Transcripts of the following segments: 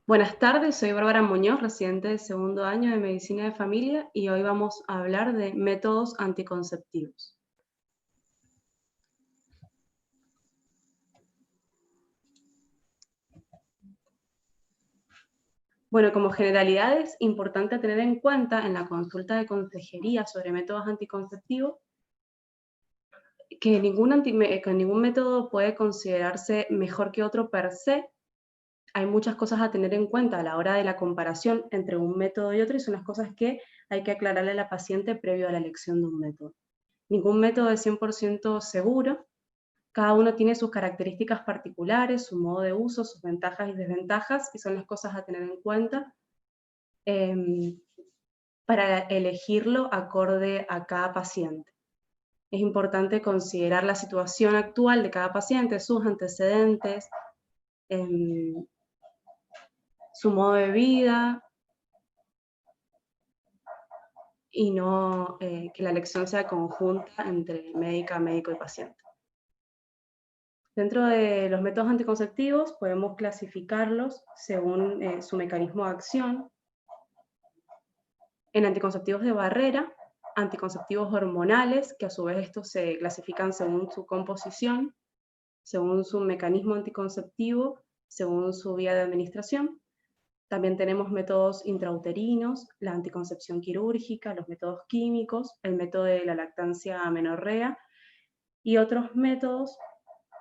Buenas tardes, soy Bárbara Muñoz, residente de segundo año de Medicina de Familia y hoy vamos a hablar de métodos anticonceptivos. Bueno, como generalidades, importante tener en cuenta en la consulta de consejería sobre métodos anticonceptivos que ningún método puede considerarse mejor que otro per se. Hay muchas cosas a tener en cuenta a la hora de la comparación entre un método y otro y son las cosas que hay que aclararle a la paciente previo a la elección de un método. Ningún método es 100% seguro. Cada uno tiene sus características particulares, su modo de uso, sus ventajas y desventajas, y son las cosas a tener en cuenta para elegirlo acorde a cada paciente. Es importante considerar la situación actual de cada paciente, sus antecedentes, su modo de vida, y no que la elección sea conjunta entre médico y paciente. Dentro de los métodos anticonceptivos podemos clasificarlos según su mecanismo de acción en anticonceptivos de barrera, anticonceptivos hormonales, que a su vez estos se clasifican según su composición, según su mecanismo anticonceptivo, según su vía de administración. También tenemos métodos intrauterinos, la anticoncepción quirúrgica, los métodos químicos, el método de la lactancia amenorrea y otros métodos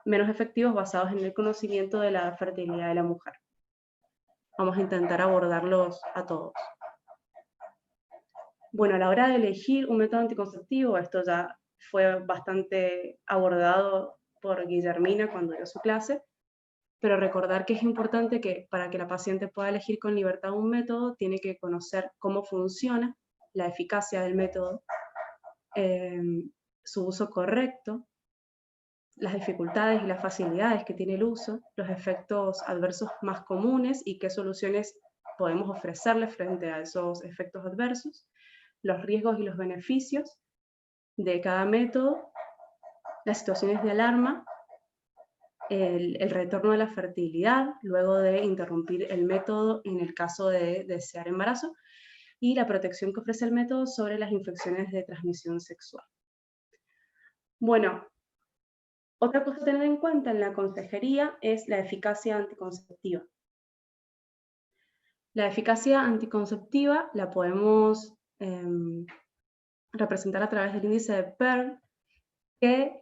menos efectivos basados en el conocimiento de la fertilidad de la mujer. Vamos a intentar abordarlos a todos. Bueno, a la hora de elegir un método anticonceptivo, esto ya fue bastante abordado por Guillermina cuando dio su clase, pero recordar que es importante que para que la paciente pueda elegir con libertad un método, tiene que conocer cómo funciona, la eficacia del método, su uso correcto, las dificultades y las facilidades que tiene el uso, los efectos adversos más comunes y qué soluciones podemos ofrecerle frente a esos efectos adversos, los riesgos y los beneficios de cada método, las situaciones de alarma, el retorno de la fertilidad luego de interrumpir el método en el caso de desear embarazo y la protección que ofrece el método sobre las infecciones de transmisión sexual. Bueno, otra cosa a tener en cuenta en la consejería es la eficacia anticonceptiva. La eficacia anticonceptiva la podemos representar a través del índice de Pearl, que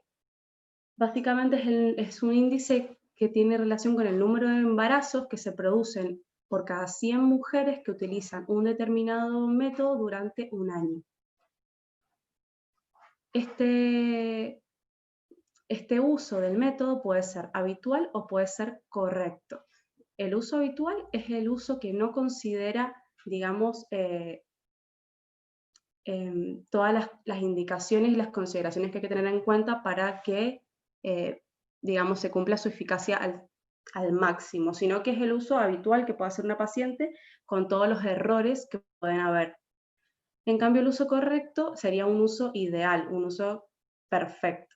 básicamente es un índice que tiene relación con el número de embarazos que se producen por cada 100 mujeres que utilizan un determinado método durante un año. Este uso del método puede ser habitual o puede ser correcto. El uso habitual es el uso que no considera, digamos, todas las indicaciones y las consideraciones que hay que tener en cuenta para que, digamos, se cumpla su eficacia al máximo, sino que es el uso habitual que puede hacer una paciente con todos los errores que pueden haber. En cambio, el uso correcto sería un uso ideal, un uso perfecto.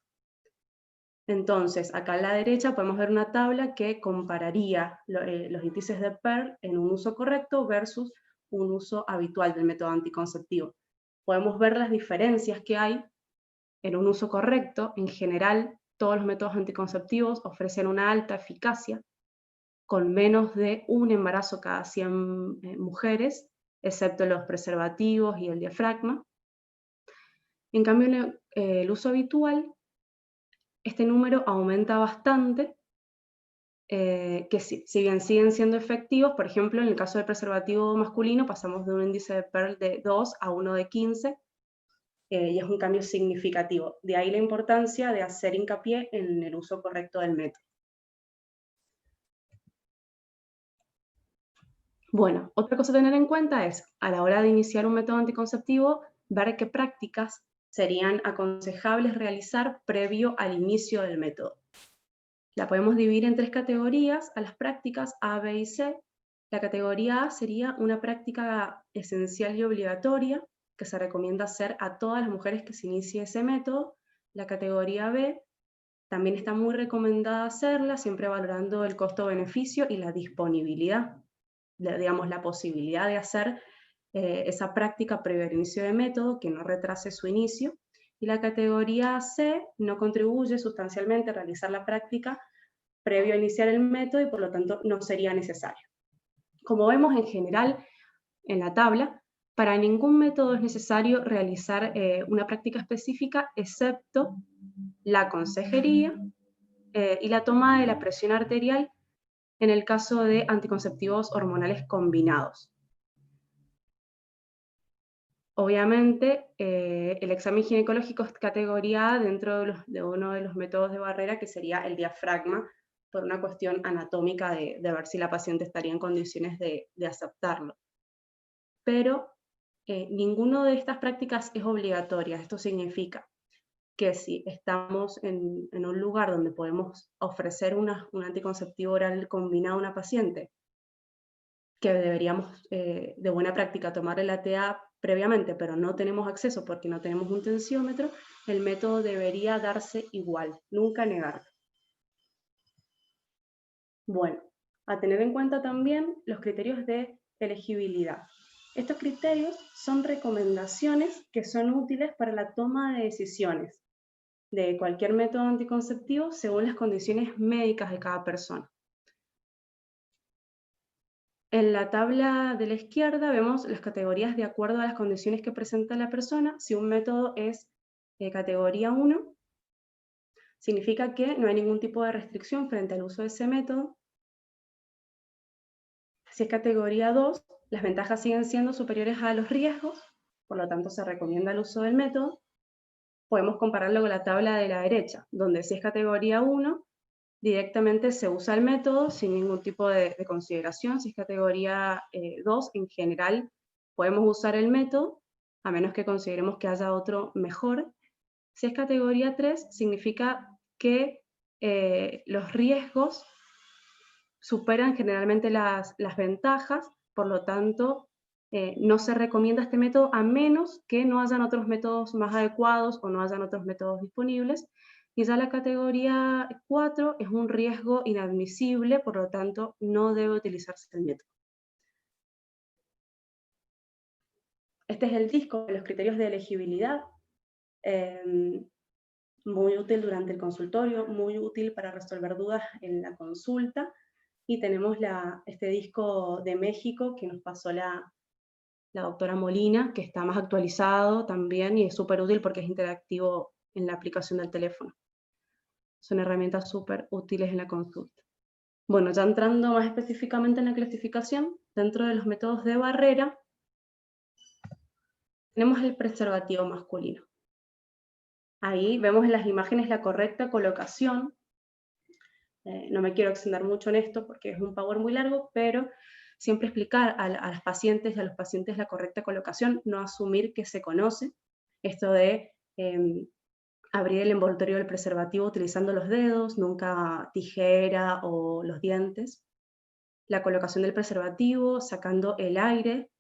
Entonces, acá a la derecha podemos ver una tabla que compararía los índices de Pearl en un uso correcto versus un uso habitual del método anticonceptivo. Podemos ver las diferencias que hay en un uso correcto. En general, todos los métodos anticonceptivos ofrecen una alta eficacia, con menos de un embarazo cada 100 mujeres, excepto los preservativos y el diafragma. En cambio, el uso habitual, este número aumenta bastante, que si bien siguen siendo efectivos, por ejemplo, en el caso del preservativo masculino pasamos de un índice de Pearl de 2 a uno de 15, y es un cambio significativo. De ahí la importancia de hacer hincapié en el uso correcto del método. Bueno, otra cosa a tener en cuenta es, a la hora de iniciar un método anticonceptivo, ver qué prácticas serían aconsejables realizar previo al inicio del método. La podemos dividir en tres categorías a las prácticas A, B y C. La categoría A sería una práctica esencial y obligatoria que se recomienda hacer a todas las mujeres que se inicie ese método. La categoría B también está muy recomendada hacerla, siempre valorando el costo-beneficio y la disponibilidad. digamos, la posibilidad de hacer esa práctica previo al inicio de método, que no retrase su inicio. Y la categoría C no contribuye sustancialmente a realizar la práctica previo a iniciar el método y por lo tanto no sería necesario. Como vemos en general en la tabla, para ningún método es necesario realizar una práctica específica excepto la consejería y la toma de la presión arterial en el caso de anticonceptivos hormonales combinados. Obviamente, el examen ginecológico es categoría A dentro de uno de los métodos de barrera, que sería el diafragma, por una cuestión anatómica de ver si la paciente estaría en condiciones de aceptarlo. Pero ninguna de estas prácticas es obligatoria. Esto significa que si estamos en un lugar donde podemos ofrecer un anticonceptivo oral combinado a una paciente, que deberíamos de buena práctica tomar el ATA previamente, pero no tenemos acceso porque no tenemos un tensiómetro, el método debería darse igual, nunca negarlo. Bueno, a tener en cuenta también los criterios de elegibilidad. Estos criterios son recomendaciones que son útiles para la toma de decisiones de cualquier método anticonceptivo según las condiciones médicas de cada persona. En la tabla de la izquierda vemos las categorías de acuerdo a las condiciones que presenta la persona. Si un método es categoría 1, significa que no hay ningún tipo de restricción frente al uso de ese método. Si es categoría 2, las ventajas siguen siendo superiores a los riesgos, por lo tanto se recomienda el uso del método. Podemos compararlo con la tabla de la derecha, donde si es categoría 1, directamente se usa el método sin ningún tipo de consideración. Si es categoría 2, en general podemos usar el método, a menos que consideremos que haya otro mejor. Si es categoría 3, significa que los riesgos superan generalmente las ventajas, por lo tanto, no se recomienda este método a menos que no hayan otros métodos más adecuados o no hayan otros métodos disponibles. Y ya la categoría 4 es un riesgo inadmisible, por lo tanto, no debe utilizarse el método. Este es el disco de los criterios de elegibilidad, muy útil durante el consultorio, muy útil para resolver dudas en la consulta. Y tenemos este disco de México que nos pasó la doctora Molina, que está más actualizado también y es súper útil porque es interactivo en la aplicación del teléfono. Son herramientas súper útiles en la consulta. Bueno, ya entrando más específicamente en la clasificación, dentro de los métodos de barrera, tenemos el preservativo masculino. Ahí vemos en las imágenes la correcta colocación. No me quiero extender mucho en esto porque es un power muy largo, pero siempre explicar a las pacientes y a los pacientes la correcta colocación, no asumir que se conoce. Esto de abrir el envoltorio del preservativo utilizando los dedos, nunca tijera o los dientes. La colocación del preservativo, sacando el aire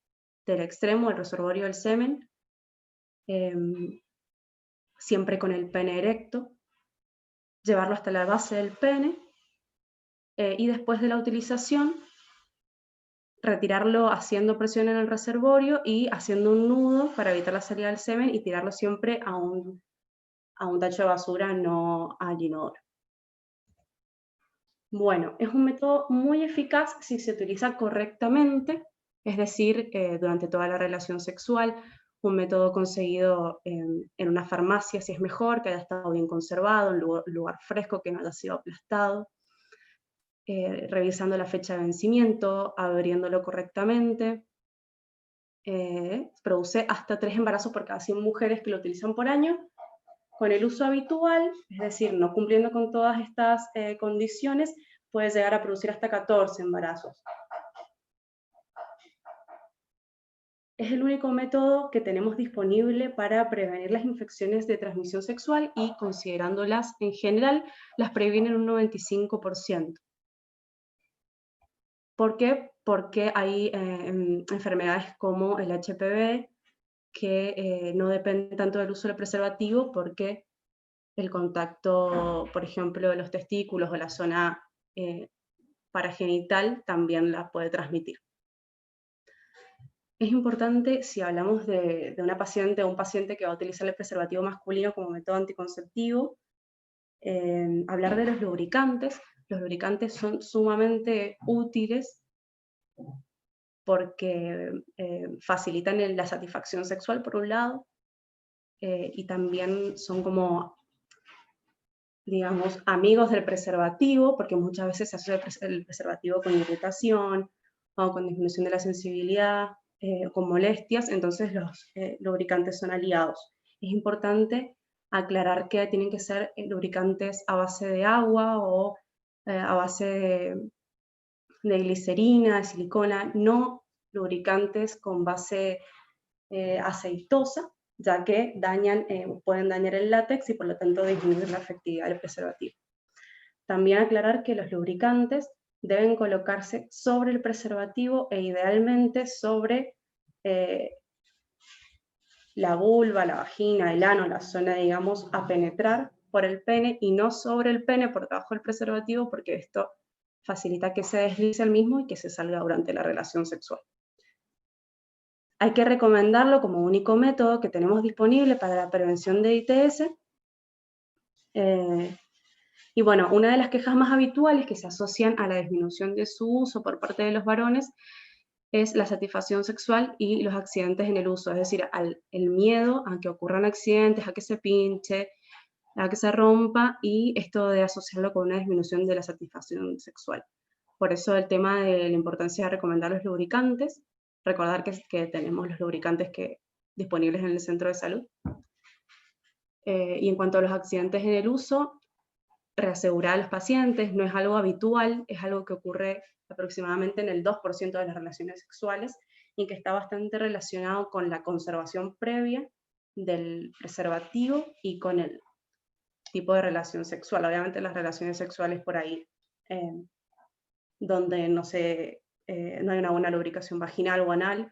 del extremo, el reservorio del semen, siempre con el pene erecto, llevarlo hasta la base del pene, y después de la utilización, retirarlo haciendo presión en el reservorio y haciendo un nudo para evitar la salida del semen y tirarlo siempre a un tacho de basura, no al inodoro. Bueno, es un método muy eficaz si se utiliza correctamente, es decir, durante toda la relación sexual. Un método conseguido en una farmacia si es mejor, que haya estado bien conservado, en un lugar fresco, que no haya sido aplastado. Revisando la fecha de vencimiento, abriéndolo correctamente. Produce hasta 3 embarazos por cada 100 mujeres que lo utilizan por año. Con el uso habitual, es decir, no cumpliendo con todas estas condiciones, puede llegar a producir hasta 14 embarazos. Es el único método que tenemos disponible para prevenir las infecciones de transmisión sexual y, considerándolas en general, las previenen un 95%. ¿Por qué? Porque hay enfermedades como el HPV que no dependen tanto del uso del preservativo, porque el contacto, por ejemplo, de los testículos o la zona paragenital también la puede transmitir. Es importante, si hablamos de una paciente o un paciente que va a utilizar el preservativo masculino como método anticonceptivo, hablar de los lubricantes. Los lubricantes son sumamente útiles porque facilitan la satisfacción sexual por un lado, y también son como, digamos, amigos del preservativo, porque muchas veces se asocia el preservativo con irritación o con disminución de la sensibilidad, con molestias, entonces los lubricantes son aliados. Es importante aclarar que tienen que ser lubricantes a base de agua o a base de glicerina, de silicona, no lubricantes con base aceitosa, ya que pueden dañar el látex y por lo tanto disminuir la efectividad del preservativo. También aclarar que los lubricantes deben colocarse sobre el preservativo e idealmente sobre la vulva, la vagina, el ano, la zona, digamos, a penetrar por el pene y no sobre el pene por debajo del preservativo, porque esto facilita que se deslice el mismo y que se salga durante la relación sexual. Hay que recomendarlo como único método que tenemos disponible para la prevención de ITS. Y bueno, una de las quejas más habituales que se asocian a la disminución de su uso por parte de los varones es la satisfacción sexual y los accidentes en el uso, es decir, el miedo a que ocurran accidentes, a que se pinche, a que se rompa, y esto de asociarlo con una disminución de la satisfacción sexual. Por eso el tema de la importancia de recomendar los lubricantes, recordar que tenemos los lubricantes disponibles en el centro de salud. Y en cuanto a los accidentes en el uso, reasegurar a los pacientes, no es algo habitual, es algo que ocurre aproximadamente en el 2% de las relaciones sexuales y que está bastante relacionado con la conservación previa del preservativo y con el tipo de relación sexual. Obviamente las relaciones sexuales por ahí donde no hay una buena lubricación vaginal o anal,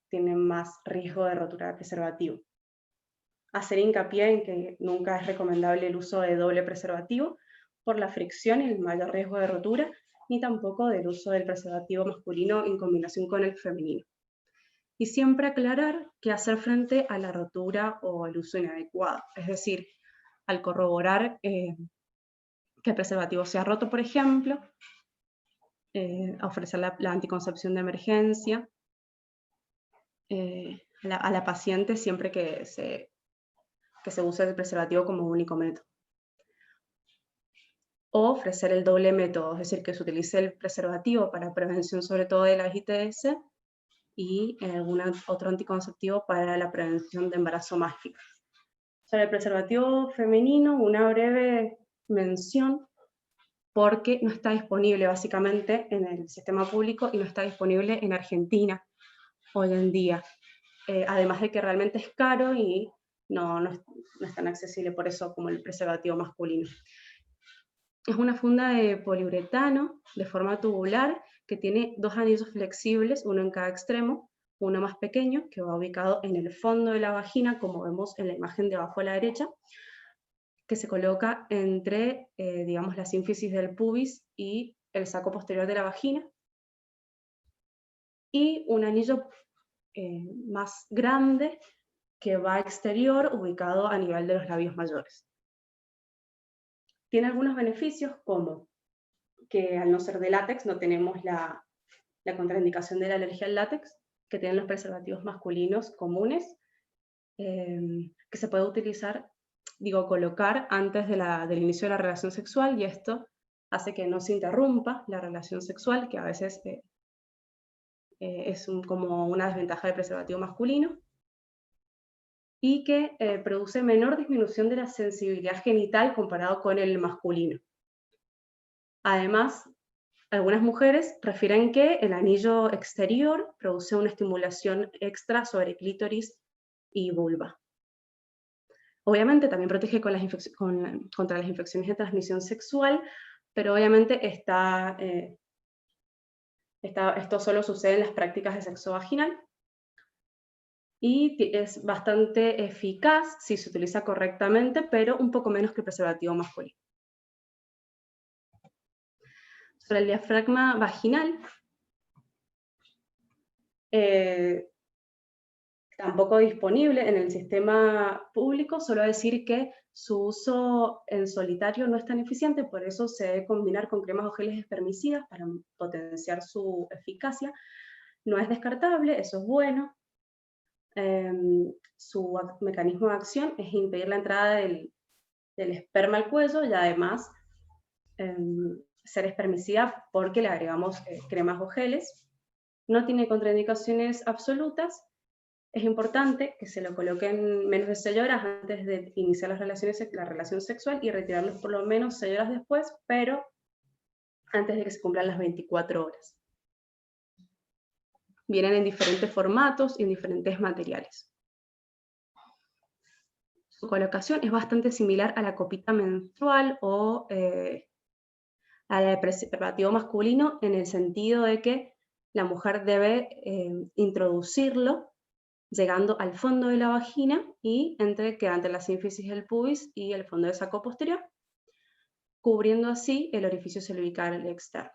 tienen más riesgo de rotura de preservativo. Hacer hincapié en que nunca es recomendable el uso de doble preservativo por la fricción y el mayor riesgo de rotura, ni tampoco del uso del preservativo masculino en combinación con el femenino. Y siempre aclarar qué hacer frente a la rotura o al uso inadecuado, es decir, al corroborar que el preservativo se ha roto, por ejemplo, ofrecer la anticoncepción de emergencia a la paciente siempre que se use el preservativo como único método. O ofrecer el doble método, es decir, que se utilice el preservativo para prevención sobre todo de la ITS y algún otro anticonceptivo para la prevención de embarazo mágico. Sobre el preservativo femenino, una breve mención, porque no está disponible básicamente en el sistema público y no está disponible en Argentina hoy en día. Además de que realmente es caro y no es tan accesible por eso como el preservativo masculino. Es una funda de poliuretano de forma tubular que tiene dos anillos flexibles, uno en cada extremo, uno más pequeño que va ubicado en el fondo de la vagina, como vemos en la imagen de abajo a la derecha, que se coloca entre, digamos, la sínfisis del pubis y el saco posterior de la vagina, y un anillo más grande que va exterior, ubicado a nivel de los labios mayores. Tiene algunos beneficios, como que al no ser de látex no tenemos la contraindicación de la alergia al látex que tienen los preservativos masculinos comunes, que se puede utilizar, colocar antes del inicio de la relación sexual, y esto hace que no se interrumpa la relación sexual, que a veces es como una desventaja del preservativo masculino, y que produce menor disminución de la sensibilidad genital comparado con el masculino. Además, algunas mujeres refieren que el anillo exterior produce una estimulación extra sobre clítoris y vulva. Obviamente también protege contra las infecciones de transmisión sexual, pero obviamente esto solo sucede en las prácticas de sexo vaginal y es bastante eficaz si se utiliza correctamente, pero un poco menos que el preservativo masculino. Sobre el diafragma vaginal, tampoco disponible en el sistema público, solo decir que su uso en solitario no es tan eficiente, por eso se debe combinar con cremas o geles espermicidas para potenciar su eficacia. No es descartable, eso es bueno. Su mecanismo de acción es impedir la entrada del esperma al cuello y además ser espermicida porque le agregamos cremas o geles. No tiene contraindicaciones absolutas. Es importante que se lo coloquen menos de 6 horas antes de iniciar la relación sexual y retirarlos por lo menos 6 horas después, pero antes de que se cumplan las 24 horas. Vienen en diferentes formatos y en diferentes materiales. Su colocación es bastante similar a la copita menstrual o al preservativo masculino, en el sentido de que la mujer debe introducirlo llegando al fondo de la vagina y queda entre la sínfisis del pubis y el fondo del saco posterior, cubriendo así el orificio cervical externo.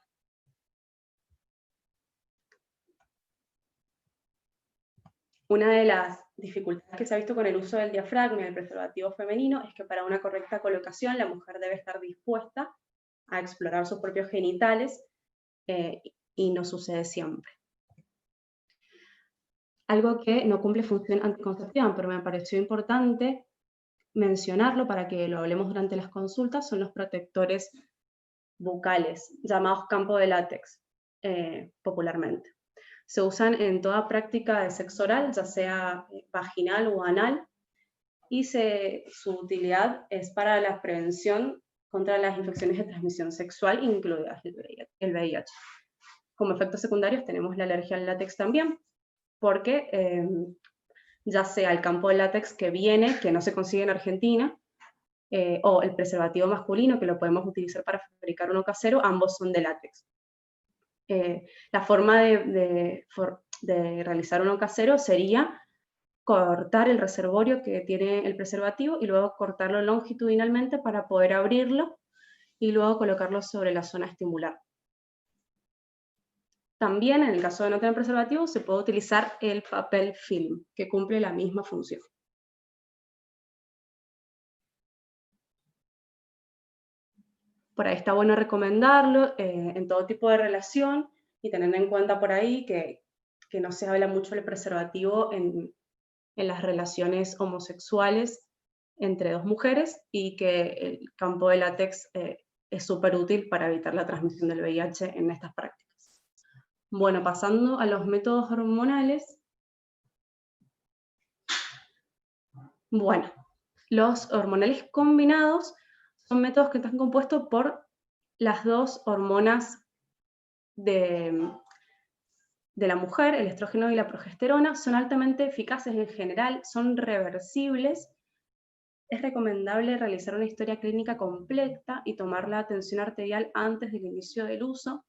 Una de las dificultades que se ha visto con el uso del diafragma y del preservativo femenino es que para una correcta colocación la mujer debe estar dispuesta a explorar sus propios genitales y no sucede siempre. Algo que no cumple función anticonceptiva, pero me pareció importante mencionarlo para que lo hablemos durante las consultas, son los protectores bucales, llamados campo de látex, popularmente. Se usan en toda práctica de sexo oral, ya sea vaginal o anal, y su utilidad es para la prevención contra las infecciones de transmisión sexual, incluidas el VIH. Como efectos secundarios tenemos la alergia al látex también, porque ya sea el campo de látex que no se consigue en Argentina, o el preservativo masculino, que lo podemos utilizar para fabricar uno casero, ambos son de látex. La forma de realizar uno casero sería cortar el reservorio que tiene el preservativo y luego cortarlo longitudinalmente para poder abrirlo y luego colocarlo sobre la zona estimular. También, en el caso de no tener preservativo, se puede utilizar el papel film, que cumple la misma función. Por ahí está bueno recomendarlo en todo tipo de relación y teniendo en cuenta por ahí que no se habla mucho del preservativo en las relaciones homosexuales entre dos mujeres y que el campo de látex es súper útil para evitar la transmisión del VIH en estas prácticas. Bueno, pasando a los métodos hormonales. Bueno, los hormonales combinados son métodos que están compuestos por las dos hormonas de la mujer, el estrógeno y la progesterona. Son altamente eficaces en general, son reversibles. Es recomendable realizar una historia clínica completa y tomar la tensión arterial antes del inicio del uso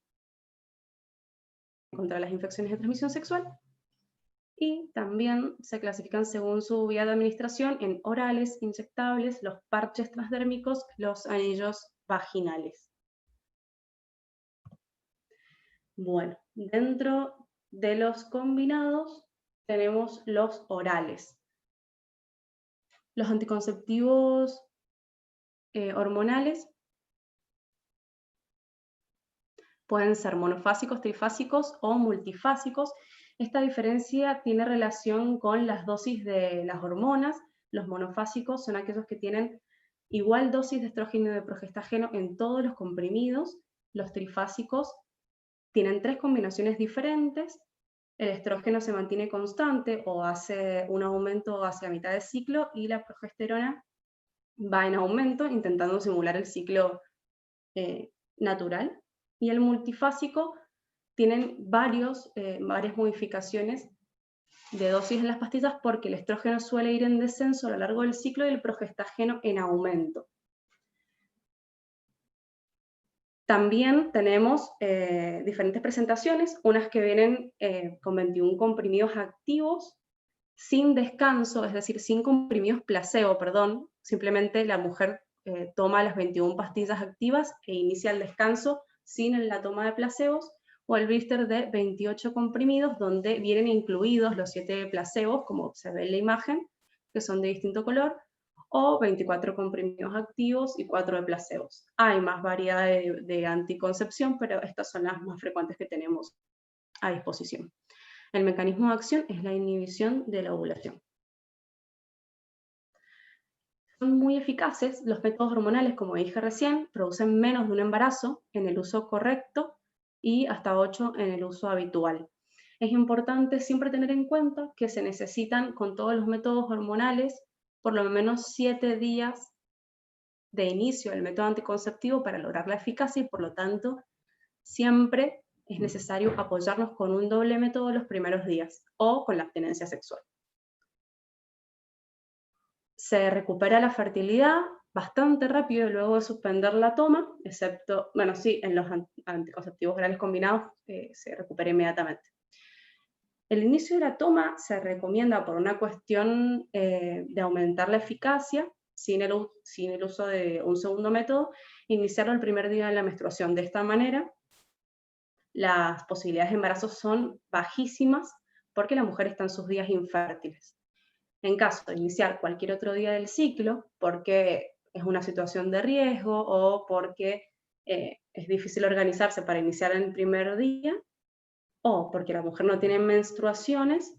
contra las infecciones de transmisión sexual. Y también se clasifican según su vía de administración en orales, inyectables, los parches transdérmicos, los anillos vaginales. Bueno, dentro de los combinados tenemos los orales. Los anticonceptivos hormonales pueden ser monofásicos, trifásicos o multifásicos. Esta diferencia tiene relación con las dosis de las hormonas. Los monofásicos son aquellos que tienen igual dosis de estrógeno y de progestágeno en todos los comprimidos. Los trifásicos tienen 3 combinaciones diferentes. El estrógeno se mantiene constante o hace un aumento hacia mitad de ciclo y la progesterona va en aumento, intentando simular el ciclo natural. Y el multifásico tienen varias modificaciones de dosis en las pastillas porque el estrógeno suele ir en descenso a lo largo del ciclo y el progestágeno en aumento. También tenemos diferentes presentaciones, unas que vienen con 21 comprimidos activos sin descanso, es decir, sin comprimidos placebo, perdón, simplemente la mujer toma las 21 pastillas activas e inicia el descanso sin la toma de placebos, o el blister de 28 comprimidos, donde vienen incluidos los 7 placebos, como se ve en la imagen, que son de distinto color, o 24 comprimidos activos y 4 de placebos. Hay más variedad de anticoncepción, pero estas son las más frecuentes que tenemos a disposición. El mecanismo de acción es la inhibición de la ovulación. Son muy eficaces los métodos hormonales, como dije recién, producen menos de un embarazo en el uso correcto y hasta 8 en el uso habitual. Es importante siempre tener en cuenta que se necesitan, con todos los métodos hormonales, por lo menos 7 días de inicio del método anticonceptivo para lograr la eficacia y por lo tanto siempre es necesario apoyarnos con un doble método los primeros días o con la abstinencia sexual. Se recupera la fertilidad bastante rápido luego de suspender la toma, excepto, bueno, sí, en los anticonceptivos orales combinados se recupera inmediatamente. El inicio de la toma se recomienda por una cuestión de aumentar la eficacia, sin el uso de un segundo método, iniciarlo el primer día de la menstruación. De esta manera, las posibilidades de embarazo son bajísimas porque la mujer está en sus días infértiles. En caso de iniciar cualquier otro día del ciclo, porque es una situación de riesgo o porque es difícil organizarse para iniciar el primer día, o porque la mujer no tiene menstruaciones,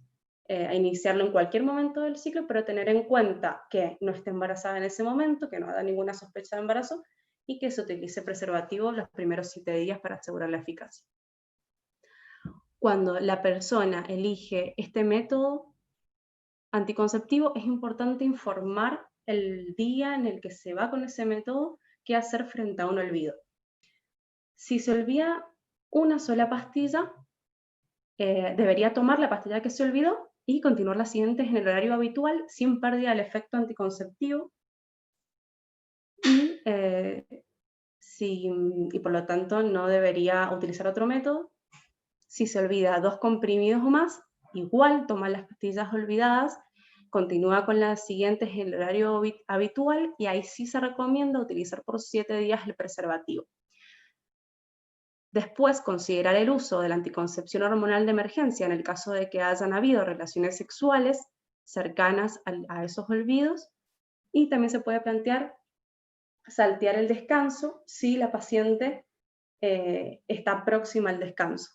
a iniciarlo en cualquier momento del ciclo, pero tener en cuenta que no esté embarazada en ese momento, que no haya ninguna sospecha de embarazo y que se utilice preservativo los primeros 7 días para asegurar la eficacia. Cuando la persona elige este método anticonceptivo, es importante informar el día en el que se va con ese método qué hacer frente a un olvido. Si se olvida una sola pastilla, debería tomar la pastilla que se olvidó y continuar las siguientes en el horario habitual sin pérdida del efecto anticonceptivo y por lo tanto no debería utilizar otro método. Si se olvida 2 comprimidos o más, igual toma las pastillas olvidadas, continúa con las siguientes en el horario habitual y ahí sí se recomienda utilizar por 7 días el preservativo. Después, considerar el uso de la anticoncepción hormonal de emergencia en el caso de que hayan habido relaciones sexuales cercanas a esos olvidos, y también se puede plantear saltear el descanso si la paciente está próxima al descanso.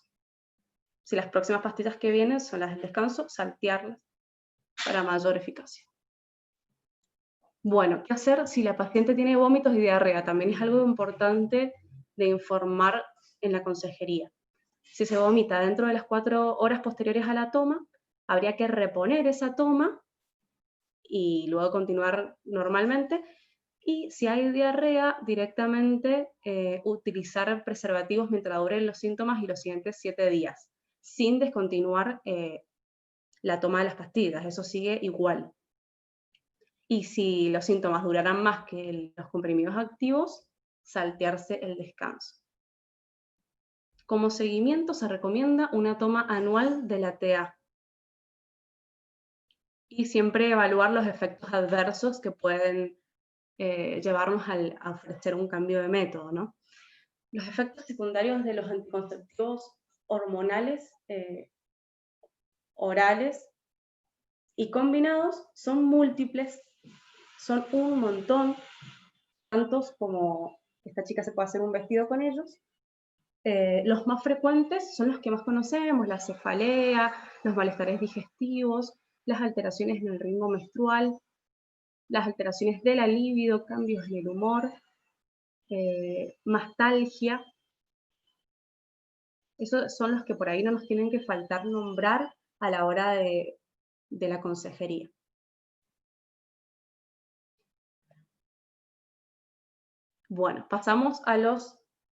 Si las próximas pastillas que vienen son las del descanso, saltearlas para mayor eficacia. Bueno, ¿qué hacer si la paciente tiene vómitos y diarrea? También es algo importante de informar en la consejería. Si se vomita dentro de las 4 horas posteriores a la toma, habría que reponer esa toma y luego continuar normalmente. Y si hay diarrea, directamente utilizar preservativos mientras duren los síntomas y los siguientes 7 días, sin descontinuar la toma de las pastillas, eso sigue igual. Y si los síntomas duraran más que los comprimidos activos, saltearse el descanso. Como seguimiento se recomienda una toma anual de la TA. Y siempre evaluar los efectos adversos que pueden llevarnos a ofrecer un cambio de método, ¿no? Los efectos secundarios de los anticonceptivos hormonales orales y combinados son múltiples, son un montón, tantos como esta chica se puede hacer un vestido con ellos. Los más frecuentes son los que más conocemos: la cefalea, los malestares digestivos, las alteraciones en el ritmo menstrual, las alteraciones de la libido, cambios en el humor, mastalgia. Esos son los que por ahí no nos tienen que faltar nombrar a la hora de la consejería. Bueno, pasamos a los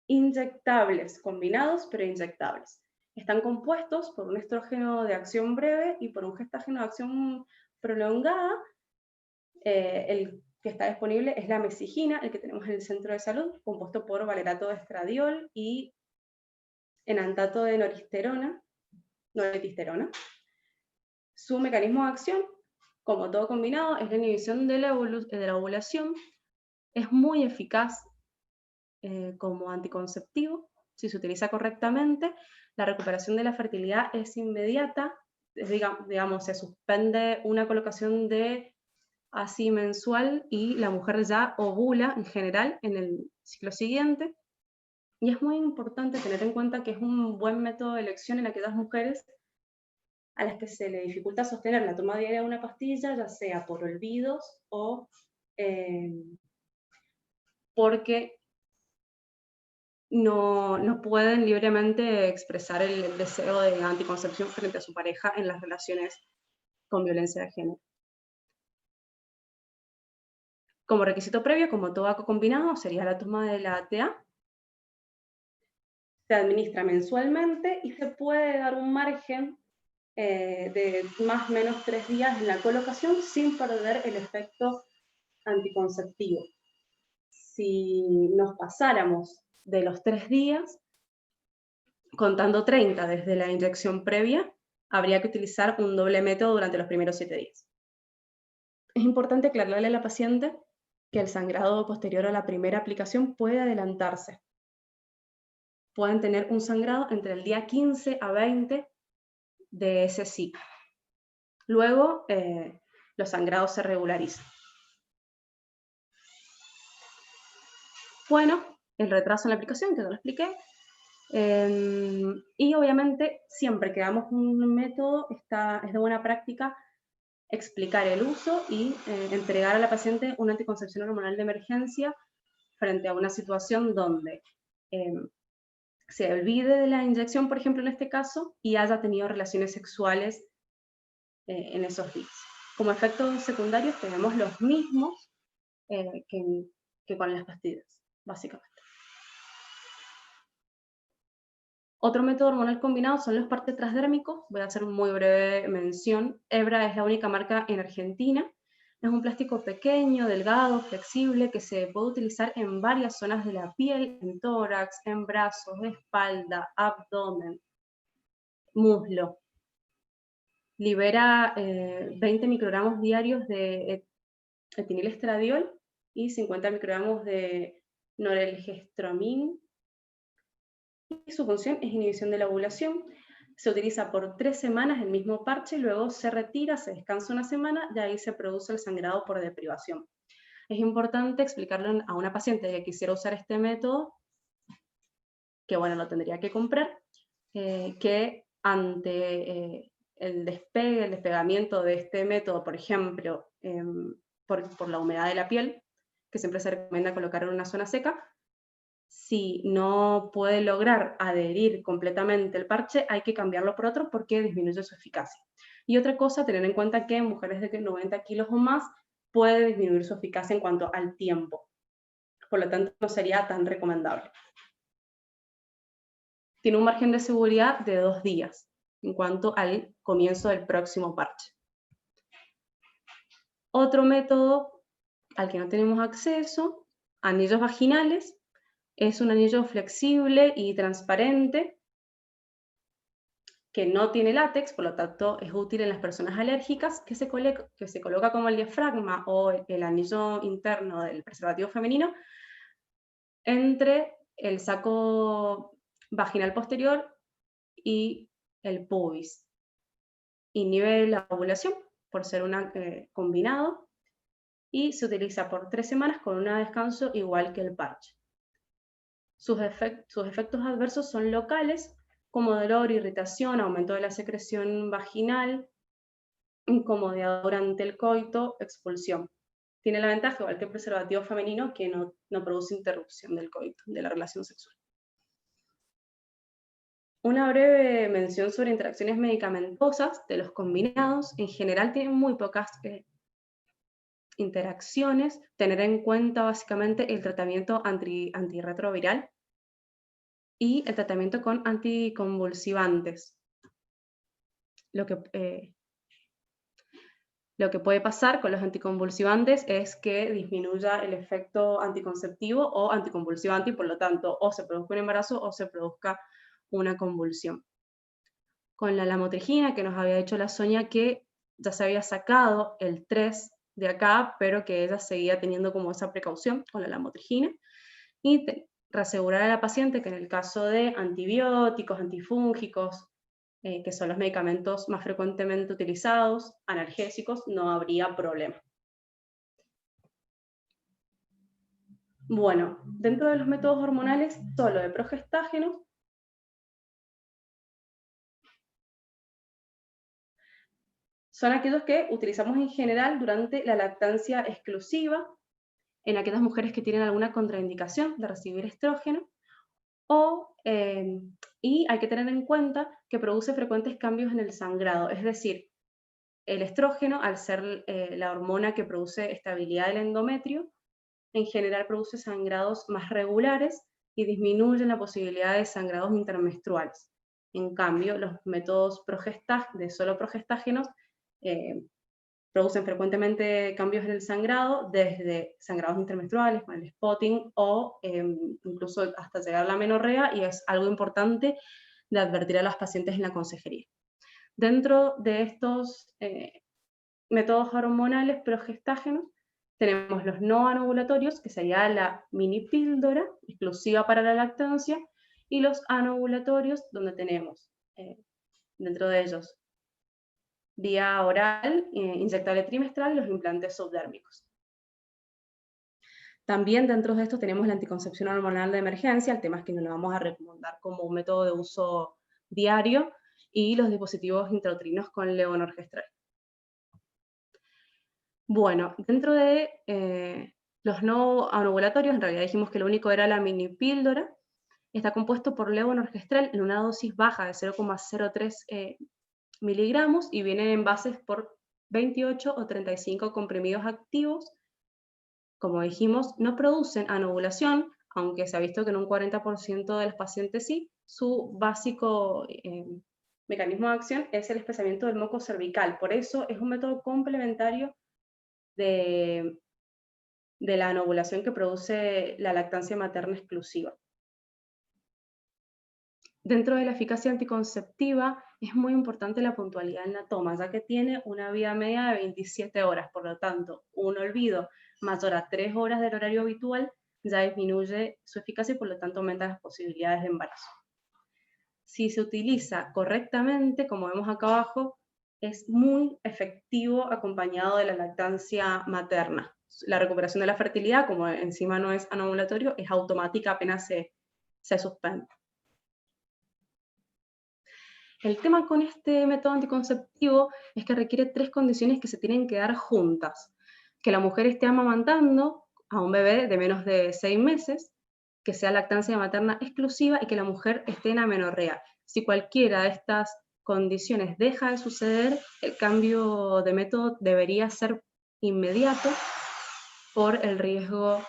inyectables, combinados pero inyectables. Están compuestos por un estrógeno de acción breve y por un gestágeno de acción prolongada. El que está disponible es la mesigina, el que tenemos en el centro de salud, compuesto por valerato de estradiol y enantato de noretisterona. Su mecanismo de acción, como todo combinado, es la inhibición de la ovulación. Es muy eficaz como anticonceptivo si se utiliza correctamente. La recuperación de la fertilidad es inmediata, digamos, se suspende una colocación de ASI mensual y la mujer ya ovula en general en el ciclo siguiente. Y es muy importante tener en cuenta que es un buen método de elección en aquellas mujeres a las que se le dificulta sostener la toma diaria de una pastilla, ya sea por olvidos o porque no pueden libremente expresar el deseo de anticoncepción frente a su pareja en las relaciones con violencia de género. Como requisito previo, como todo ACO combinado, sería la toma de la ATA. Se administra mensualmente y se puede dar un margen de más o menos 3 días en la colocación sin perder el efecto anticonceptivo. Si nos pasáramos de los 3 días, contando 30 desde la inyección previa, habría que utilizar un doble método durante los primeros 7 días. Es importante aclararle a la paciente que el sangrado posterior a la primera aplicación puede adelantarse. Pueden tener un sangrado entre el día 15 a 20 de ese ciclo. Luego, los sangrados se regularizan. Bueno, el retraso en la aplicación, que ya lo expliqué. Y obviamente, siempre que damos un método, es de buena práctica explicar el uso y entregar a la paciente una anticoncepción hormonal de emergencia frente a una situación donde se olvide de la inyección, por ejemplo, en este caso, y haya tenido relaciones sexuales en esos días. Como efectos secundarios tenemos los mismos que con las pastillas, básicamente. Otro método hormonal combinado son los parches transdérmicos. Voy a hacer muy breve mención. Hebra es la única marca en Argentina. Es un plástico pequeño, delgado, flexible, que se puede utilizar en varias zonas de la piel, en tórax, en brazos, espalda, abdomen, muslo. Libera 20 microgramos diarios de etinilestradiol y 50 microgramos de norelgestromin. Y su función es inhibición de la ovulación. Se utiliza por 3 semanas el mismo parche, luego se retira, se descansa una semana y ahí se produce el sangrado por deprivación. Es importante explicarle a una paciente que quisiera usar este método, que bueno, lo tendría que comprar, que ante el despegamiento de este método, por ejemplo, por la humedad de la piel, que siempre se recomienda colocar en una zona seca, si no puede lograr adherir completamente el parche, hay que cambiarlo por otro porque disminuye su eficacia. Y otra cosa, tener en cuenta que en mujeres de 90 kilos o más puede disminuir su eficacia en cuanto al tiempo. Por lo tanto, no sería tan recomendable. Tiene un margen de seguridad de 2 días en cuanto al comienzo del próximo parche. Otro método al que no tenemos acceso, anillos vaginales. Es un anillo flexible y transparente que no tiene látex, por lo tanto es útil en las personas alérgicas, que se coloca como el diafragma o el anillo interno del preservativo femenino entre el saco vaginal posterior y el pubis. Inhibe la ovulación por ser un combinado y se utiliza por 3 semanas con un descanso igual que el parche. Sus efectos adversos son locales, como dolor, irritación, aumento de la secreción vaginal, incomodidad durante el coito, expulsión. Tiene la ventaja, igual que el preservativo femenino, que no produce interrupción del coito, de la relación sexual. Una breve mención sobre interacciones medicamentosas de los combinados. En general tienen muy pocas interacciones. Tener en cuenta básicamente el tratamiento antirretroviral y el tratamiento con anticonvulsivantes. Lo que puede pasar con los anticonvulsivantes es que disminuya el efecto anticonceptivo o anticonvulsivante y por lo tanto o se produzca un embarazo o se produzca una convulsión. Con la lamotrigina, que nos había dicho la Sonia que ya se había sacado el 3 de acá, pero que ella seguía teniendo como esa precaución con la lamotrigina. Y reasegurar a la paciente que en el caso de antibióticos, antifúngicos, que son los medicamentos más frecuentemente utilizados, analgésicos, no habría problema. Bueno, dentro de los métodos hormonales, solo de progestágenos, son aquellos que utilizamos en general durante la lactancia exclusiva, en aquellas mujeres que tienen alguna contraindicación de recibir estrógeno, y hay que tener en cuenta que produce frecuentes cambios en el sangrado, es decir, el estrógeno, al ser la hormona que produce estabilidad del endometrio, en general produce sangrados más regulares y disminuyen la posibilidad de sangrados intermenstruales. En cambio, los métodos de solo progestágenos producen frecuentemente cambios en el sangrado, desde sangrados intermenstruales con el spotting o incluso hasta llegar a la menorrea, y es algo importante de advertir a las pacientes en la consejería. Dentro de estos métodos hormonales progestágenos tenemos los no anovulatorios, que sería la mini píldora exclusiva para la lactancia, y los anovulatorios, donde tenemos dentro de ellos vía oral, inyectable trimestral, los implantes subdérmicos. También dentro de esto tenemos la anticoncepción hormonal de emergencia, el tema es que no lo vamos a recomendar como un método de uso diario, y los dispositivos intrauterinos con levonorgestrel. Bueno, dentro de los no anovulatorios, en realidad dijimos que lo único era la mini píldora, está compuesto por levonorgestrel en una dosis baja de 0,03 miligramos, y vienen en envases por 28 o 35 comprimidos activos. Como dijimos, no producen anovulación, aunque se ha visto que en un 40% de los pacientes sí. Su básico mecanismo de acción es el espesamiento del moco cervical, por eso es un método complementario de la anovulación que produce la lactancia materna exclusiva. Dentro de la eficacia anticonceptiva es muy importante la puntualidad en la toma, ya que tiene una vida media de 27 horas, por lo tanto, un olvido mayor a 3 horas del horario habitual ya disminuye su eficacia y por lo tanto aumenta las posibilidades de embarazo. Si se utiliza correctamente, como vemos acá abajo, es muy efectivo acompañado de la lactancia materna. La recuperación de la fertilidad, como encima no es anovulatorio, es automática apenas se suspende. El tema con este método anticonceptivo es que requiere 3 condiciones que se tienen que dar juntas. Que la mujer esté amamantando a un bebé de menos de 6 meses, que sea lactancia materna exclusiva y que la mujer esté en amenorrea. Si cualquiera de estas condiciones deja de suceder, el cambio de método debería ser inmediato por el riesgo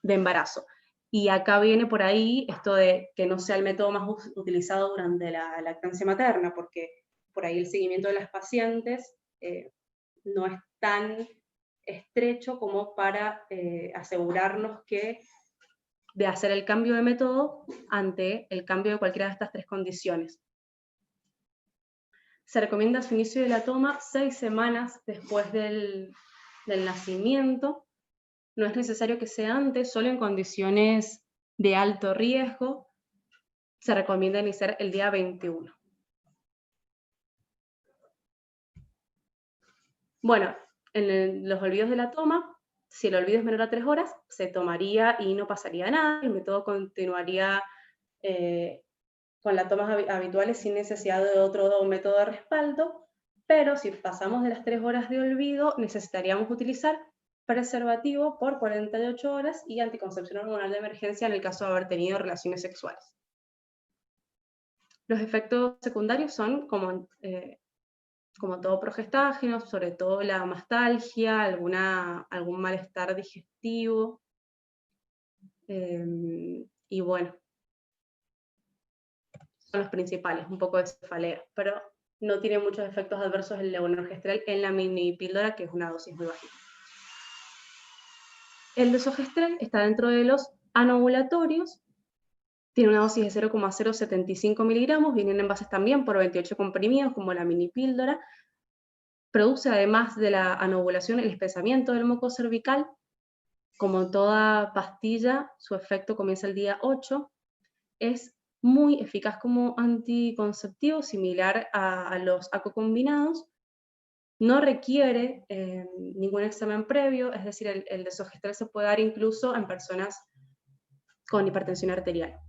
de embarazo. Y acá viene por ahí esto de que no sea el método más utilizado durante la lactancia materna, porque por ahí el seguimiento de las pacientes no es tan estrecho como para asegurarnos de hacer el cambio de método ante el cambio de cualquiera de estas 3 condiciones. Se recomienda su inicio de la toma 6 semanas después del nacimiento. No es necesario que sea antes, solo en condiciones de alto riesgo se recomienda iniciar el día 21. Bueno, en los olvidos de la toma, si el olvido es menor a 3 horas, se tomaría y no pasaría nada, el método continuaría con las tomas habituales sin necesidad de otro método de respaldo, pero si pasamos de las 3 horas de olvido, necesitaríamos utilizar preservativo por 48 horas y anticoncepción hormonal de emergencia en el caso de haber tenido relaciones sexuales. Los efectos secundarios son como todo progestágeno, sobre todo la mastalgia, algún malestar digestivo, y bueno, son los principales, un poco de cefalea, pero no tiene muchos efectos adversos el levonorgestrel en la mini píldora, que es una dosis muy bajita. El desogestrel está dentro de los anovulatorios, tiene una dosis de 0,075 miligramos, vienen en envases también por 28 comprimidos, como la mini píldora. Produce, además de la anovulación, el espesamiento del moco cervical, como toda pastilla, su efecto comienza el día 8, es muy eficaz como anticonceptivo, similar a los acocombinados, no requiere ningún examen previo, es decir, el desogestrel se puede dar incluso en personas con hipertensión arterial.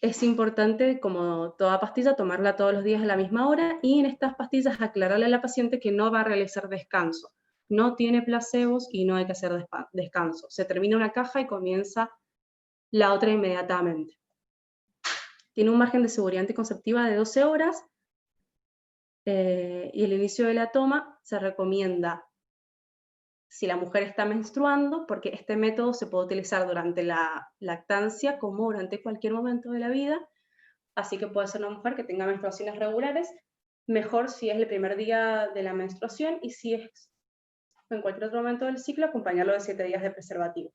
Es importante, como toda pastilla, tomarla todos los días a la misma hora y en estas pastillas aclararle a la paciente que no va a realizar descanso. No tiene placebos y no hay que hacer descanso. Se termina una caja y comienza la otra inmediatamente. Tiene un margen de seguridad anticonceptiva de 12 horas y el inicio de la toma se recomienda si la mujer está menstruando, porque este método se puede utilizar durante la lactancia como durante cualquier momento de la vida, así que puede ser una mujer que tenga menstruaciones regulares, mejor si es el primer día de la menstruación y si es en cualquier otro momento del ciclo, acompañarlo de 7 días de preservativo.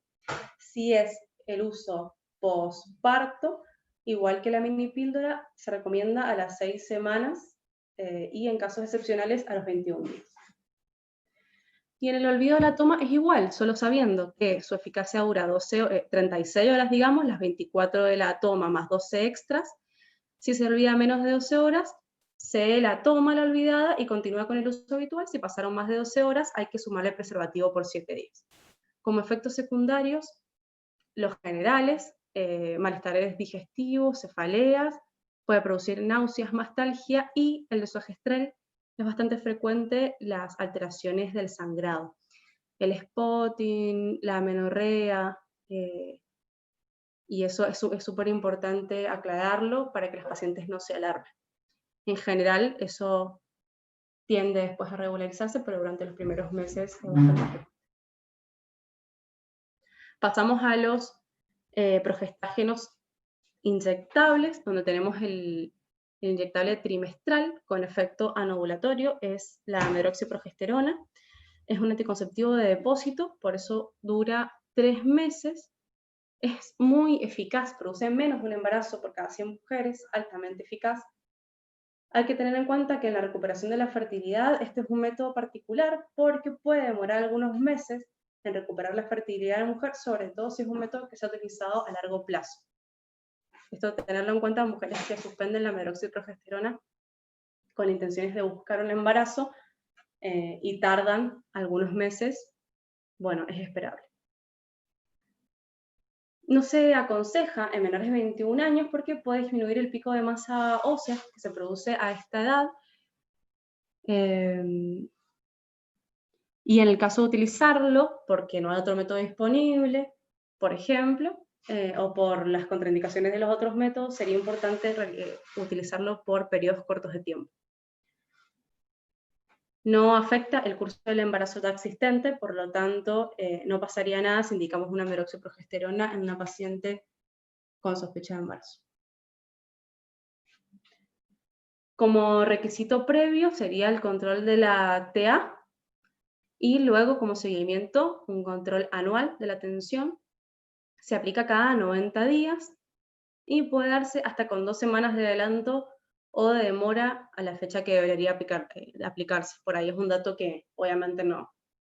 Si es el uso posparto, igual que la mini píldora, se recomienda a las 6 semanas y en casos excepcionales a los 21 días. Y en el olvido de la toma es igual, solo sabiendo que su eficacia dura 36 horas, digamos, las 24 de la toma más 12 extras. Si se olvida menos de 12 horas, se la toma la olvidada y continúa con el uso habitual. Si pasaron más de 12 horas, hay que sumarle el preservativo por 7 días. Como efectos secundarios, los generales, malestares digestivos, cefaleas, puede producir náuseas, mastalgia y el desogestrel es bastante frecuente las alteraciones del sangrado. El spotting, la amenorrea, y eso es súper importante aclararlo para que los pacientes no se alarmen. En general, eso tiende después a regularizarse, pero durante los primeros meses es bastante frecuente. Pasamos a los progestágenos inyectables, donde tenemos el inyectable trimestral con efecto anovulatorio, es la medroxiprogesterona. Es un anticonceptivo de depósito, por eso dura 3 meses. Es muy eficaz, produce menos de un embarazo por cada 100 mujeres, altamente eficaz. Hay que tener en cuenta que en la recuperación de la fertilidad este es un método particular porque puede demorar algunos meses en recuperar la fertilidad de la mujer, sobre todo si es un método que se ha utilizado a largo plazo. Esto de tenerlo en cuenta, mujeres que suspenden la medroxiprogesterona con intenciones de buscar un embarazo y tardan algunos meses, bueno, es esperable. No se aconseja en menores de 21 años porque puede disminuir el pico de masa ósea que se produce a esta edad. Y en el caso de utilizarlo, porque no hay otro método disponible, por ejemplo, o por las contraindicaciones de los otros métodos, sería importante utilizarlo por periodos cortos de tiempo. No afecta el curso del embarazo ya existente, por lo tanto, no pasaría nada si indicamos una medroxiprogesterona en una paciente con sospecha de embarazo. Como requisito previo sería el control de la TA y luego como seguimiento un control anual de la tensión. Se aplica cada 90 días y puede darse hasta con 2 semanas de adelanto o de demora a la fecha que debería aplicarse. Por ahí es un dato que obviamente no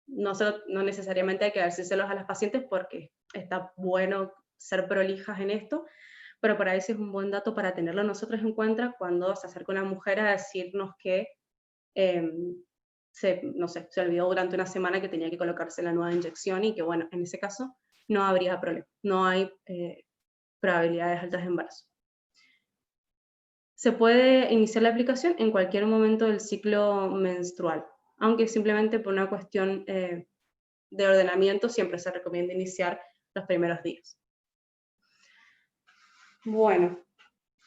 necesariamente hay que decírselos a las pacientes porque está bueno ser prolijas en esto, pero por ahí sí es un buen dato para tenerlo nosotros en cuenta cuando se acerca una mujer a decirnos que se olvidó durante una semana que tenía que colocarse la nueva inyección y que, bueno, en ese caso no habría problema, no hay probabilidades altas de embarazo. Se puede iniciar la aplicación en cualquier momento del ciclo menstrual, aunque simplemente por una cuestión de ordenamiento siempre se recomienda iniciar los primeros días. Bueno,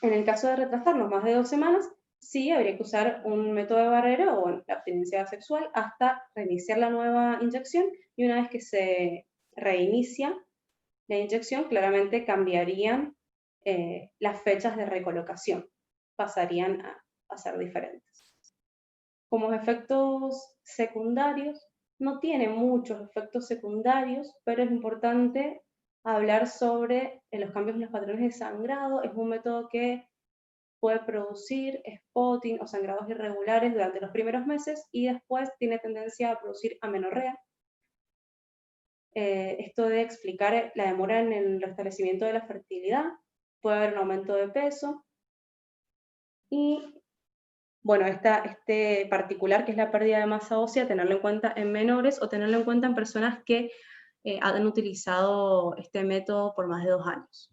en el caso de retrasarnos más de 2 semanas, sí habría que usar un método de barrera o la abstinencia sexual hasta reiniciar la nueva inyección, y una vez que se reinicia la inyección, claramente cambiarían las fechas de recolocación, pasarían a ser diferentes. Como efectos secundarios, no tiene muchos efectos secundarios, pero es importante hablar sobre los cambios en los patrones de sangrado. Es un método que puede producir spotting o sangrados irregulares durante los primeros meses y después tiene tendencia a producir amenorrea. esto de explicar la demora en el restablecimiento de la fertilidad, puede haber un aumento de peso, y bueno, este particular que es la pérdida de masa ósea, tenerlo en cuenta en menores o tenerlo en cuenta en personas que han utilizado este método por más de 2 años.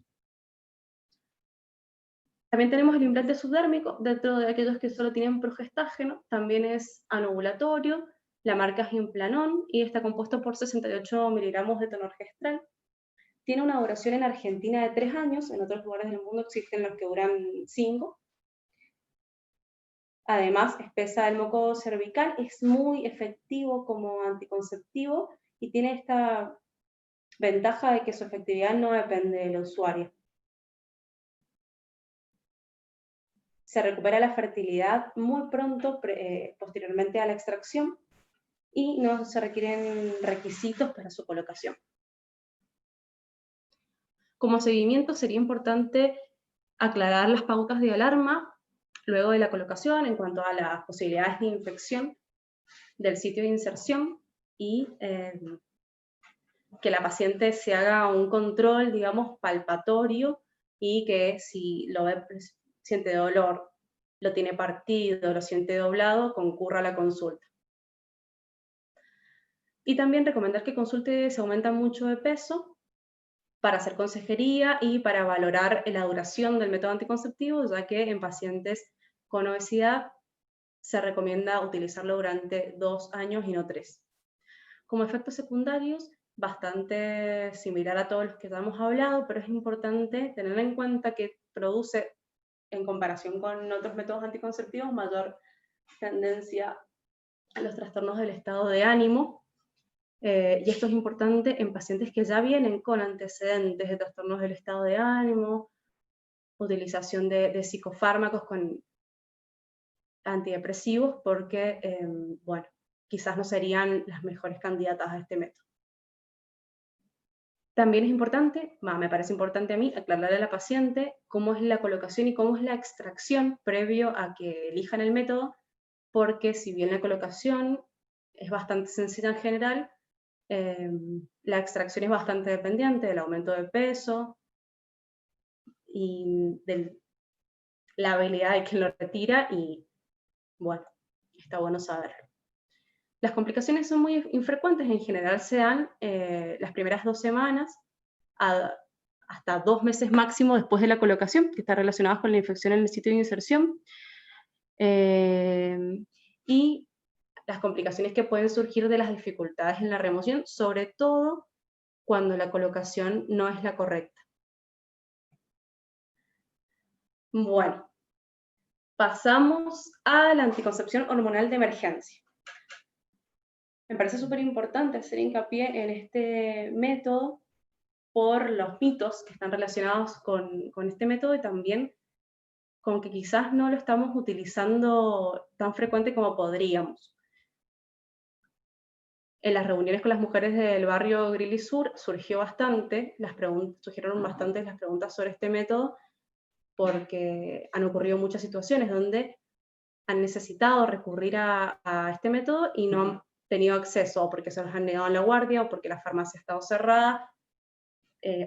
También tenemos el implante subdérmico, dentro de aquellos que solo tienen progestágeno, también es anovulatorio, la marca es Implanon y está compuesto por 68 miligramos de tonorgestrel. Tiene una duración en Argentina de 3 años, en otros lugares del mundo existen los que duran 5. Además, espesa el moco cervical, es muy efectivo como anticonceptivo y tiene esta ventaja de que su efectividad no depende del usuario. Se recupera la fertilidad muy pronto, posteriormente a la extracción, y no se requieren requisitos para su colocación. Como seguimiento sería importante aclarar las pautas de alarma luego de la colocación en cuanto a las posibilidades de infección del sitio de inserción y que la paciente se haga un control, digamos, palpatorio y que si lo ve, siente dolor, lo tiene partido, lo siente doblado, concurra a la consulta. Y también recomendar que consulte si aumenta mucho de peso para hacer consejería y para valorar la duración del método anticonceptivo, ya que en pacientes con obesidad se recomienda utilizarlo durante 2 años y no 3. Como efectos secundarios, bastante similar a todos los que ya hemos hablado, pero es importante tener en cuenta que produce, en comparación con otros métodos anticonceptivos, mayor tendencia a los trastornos del estado de ánimo, y esto es importante en pacientes que ya vienen con antecedentes de trastornos del estado de ánimo, utilización de psicofármacos con antidepresivos, porque, bueno, quizás no serían las mejores candidatas a este método. También es importante, me parece importante a mí, aclararle a la paciente cómo es la colocación y cómo es la extracción previo a que elijan el método, porque si bien la colocación es bastante sencilla en general, la extracción es bastante dependiente del aumento de peso y de la habilidad de quien lo retira, y bueno, está bueno saberlo. Las complicaciones son muy infrecuentes, en general se dan las primeras 2 semanas, hasta 2 meses máximo después de la colocación, que está relacionadas con la infección en el sitio de inserción. Y las complicaciones que pueden surgir de las dificultades en la remoción, sobre todo cuando la colocación no es la correcta. Bueno, pasamos a la anticoncepción hormonal de emergencia. Me parece súper importante hacer hincapié en este método por los mitos que están relacionados con este método y también con que quizás no lo estamos utilizando tan frecuente como podríamos. En las reuniones con las mujeres del barrio Grilly Sur surgieron bastantes las preguntas sobre este método, porque han ocurrido muchas situaciones donde han necesitado recurrir a este método y no han tenido acceso, o porque se los han negado en la guardia, o porque la farmacia ha estado cerrada,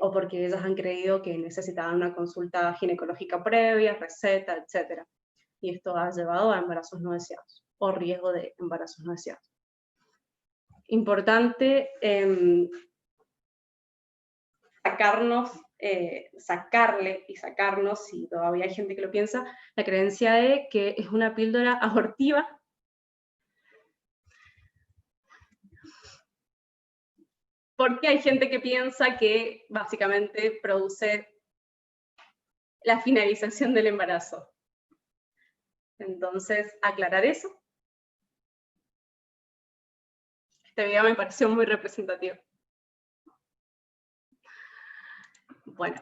o porque ellas han creído que necesitaban una consulta ginecológica previa, receta, etc. Y esto ha llevado a embarazos no deseados, o riesgo de embarazos no deseados. Importante sacarnos, si todavía hay gente que lo piensa, la creencia de que es una píldora abortiva. Porque hay gente que piensa que básicamente produce la finalización del embarazo. Entonces, aclarar eso. Este video me pareció muy representativo. Bueno.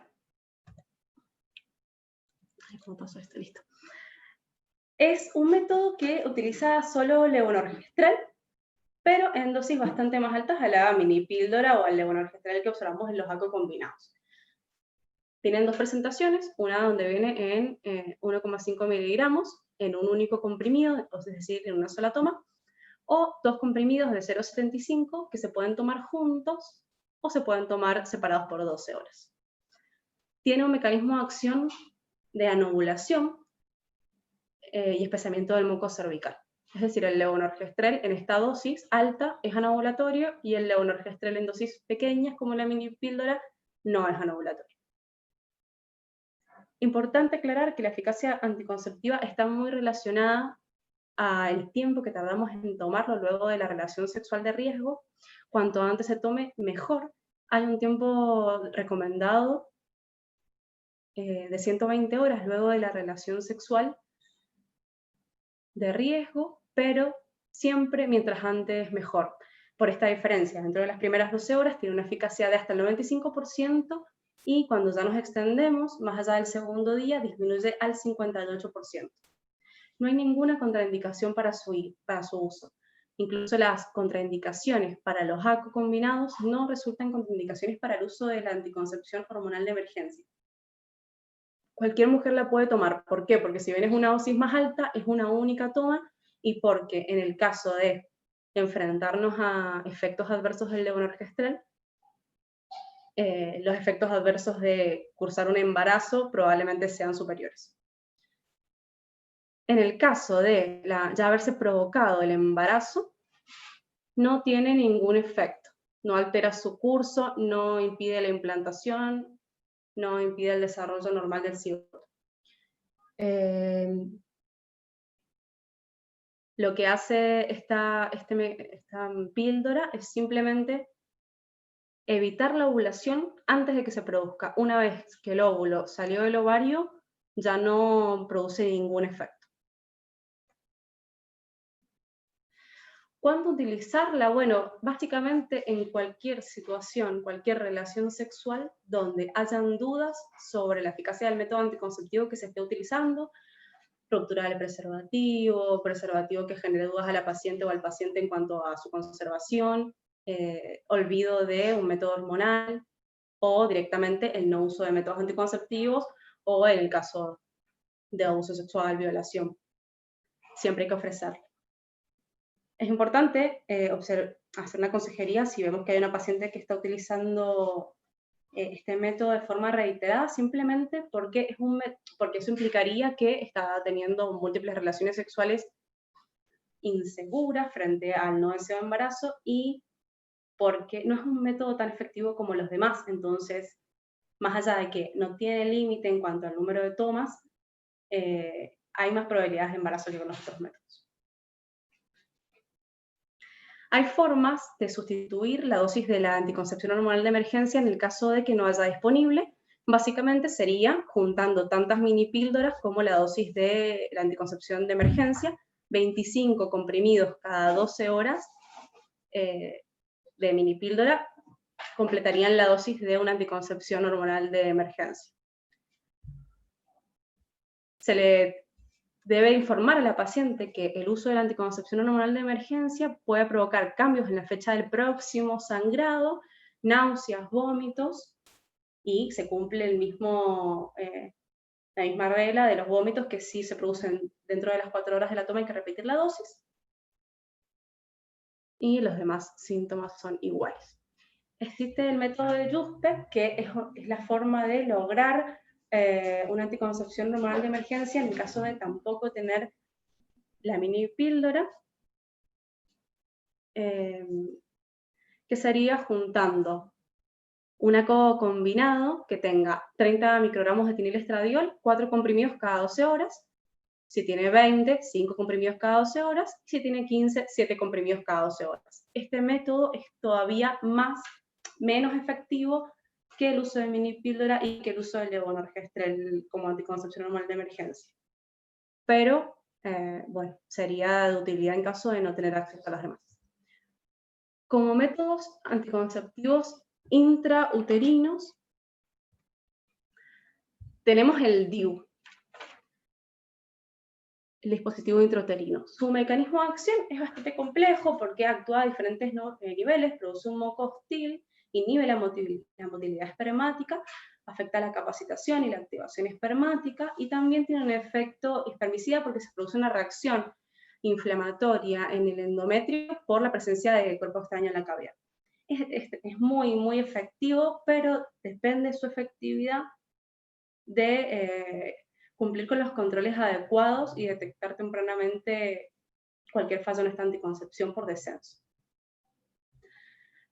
¿Cómo pasó esto? Listo. Es un método que utiliza solo levonorgestrel, pero en dosis bastante más altas a la mini píldora o al levonorgestrel que observamos en los ACO combinados. Tienen 2 presentaciones, una donde viene en 1,5 miligramos en un único comprimido, es decir, en una sola toma, o 2 comprimidos de 0,75 que se pueden tomar juntos o se pueden tomar separados por 12 horas. Tiene un mecanismo de acción de anovulación y espesamiento del muco cervical. Es decir, el levonorgestrel en esta dosis alta es anovulatorio y el levonorgestrel en dosis pequeñas, como la mini píldora, no es anovulatorio. Importante aclarar que la eficacia anticonceptiva está muy relacionada al tiempo que tardamos en tomarlo luego de la relación sexual de riesgo. Cuanto antes se tome, mejor. Hay un tiempo recomendado de 120 horas luego de la relación sexual de riesgo, pero siempre mientras antes mejor. Por esta diferencia, dentro de las primeras 12 horas tiene una eficacia de hasta el 95% y cuando ya nos extendemos, más allá del segundo día, disminuye al 58%. No hay ninguna contraindicación para su uso. Incluso las contraindicaciones para los ACO combinados no resultan contraindicaciones para el uso de la anticoncepción hormonal de emergencia. Cualquier mujer la puede tomar. ¿Por qué? Porque si bien es una dosis más alta, es una única toma, y porque en el caso de enfrentarnos a efectos adversos del levonorgestrel, los efectos adversos de cursar un embarazo probablemente sean superiores. En el caso de ya haberse provocado el embarazo, no tiene ningún efecto. No altera su curso, no impide la implantación, no impide el desarrollo normal del cigoto. Lo que hace esta píldora es simplemente evitar la ovulación antes de que se produzca. Una vez que el óvulo salió del ovario, ya no produce ningún efecto. ¿Cuándo utilizarla? Bueno, básicamente en cualquier situación, cualquier relación sexual donde hayan dudas sobre la eficacia del método anticonceptivo que se esté utilizando, ruptura del preservativo, preservativo que genere dudas a la paciente o al paciente en cuanto a su conservación, olvido de un método hormonal o directamente el no uso de métodos anticonceptivos o en el caso de abuso sexual, violación. Siempre hay que ofrecerlo. Es importante hacer una consejería si vemos que hay una paciente que está utilizando este método de forma reiterada, simplemente porque eso implicaría que está teniendo múltiples relaciones sexuales inseguras frente al no deseado embarazo y porque no es un método tan efectivo como los demás. Entonces, más allá de que no tiene límite en cuanto al número de tomas, hay más probabilidades de embarazo que con los otros métodos. Hay formas de sustituir la dosis de la anticoncepción hormonal de emergencia en el caso de que no haya disponible. Básicamente sería juntando tantas mini píldoras como la dosis de la anticoncepción de emergencia, 25 comprimidos cada 12 horas de mini píldora completarían la dosis de una anticoncepción hormonal de emergencia. Se le debe informar a la paciente que el uso de la anticoncepción hormonal de emergencia puede provocar cambios en la fecha del próximo sangrado, náuseas, vómitos, y se cumple la misma regla de los vómitos que si se producen dentro de las 4 horas de la toma hay que repetir la dosis. Y los demás síntomas son iguales. Existe el método de Juspe, que es la forma de lograr una anticoncepción hormonal de emergencia en el caso de tampoco tener la mini píldora, que sería juntando un ACO combinado que tenga 30 microgramos de etinilestradiol, 4 comprimidos cada 12 horas. Si tiene 20, 5 comprimidos cada 12 horas. Y si tiene 15, 7 comprimidos cada 12 horas. Este método es todavía menos efectivo que el uso de mini píldora y que el uso del levonorgestrel como anticoncepción hormonal de emergencia. Pero, bueno, sería de utilidad en caso de no tener acceso a las demás. Como métodos anticonceptivos intrauterinos, tenemos el DIU, el dispositivo intrauterino. Su mecanismo de acción es bastante complejo porque actúa a diferentes niveles, produce un moco hostil, inhibe la motilidad espermática, afecta la capacitación y la activación espermática y también tiene un efecto espermicida porque se produce una reacción inflamatoria en el endometrio por la presencia de cuerpo extraño en la cavidad. es muy, muy efectivo, pero depende su efectividad de cumplir con los controles adecuados y detectar tempranamente cualquier fallo en esta anticoncepción por descenso.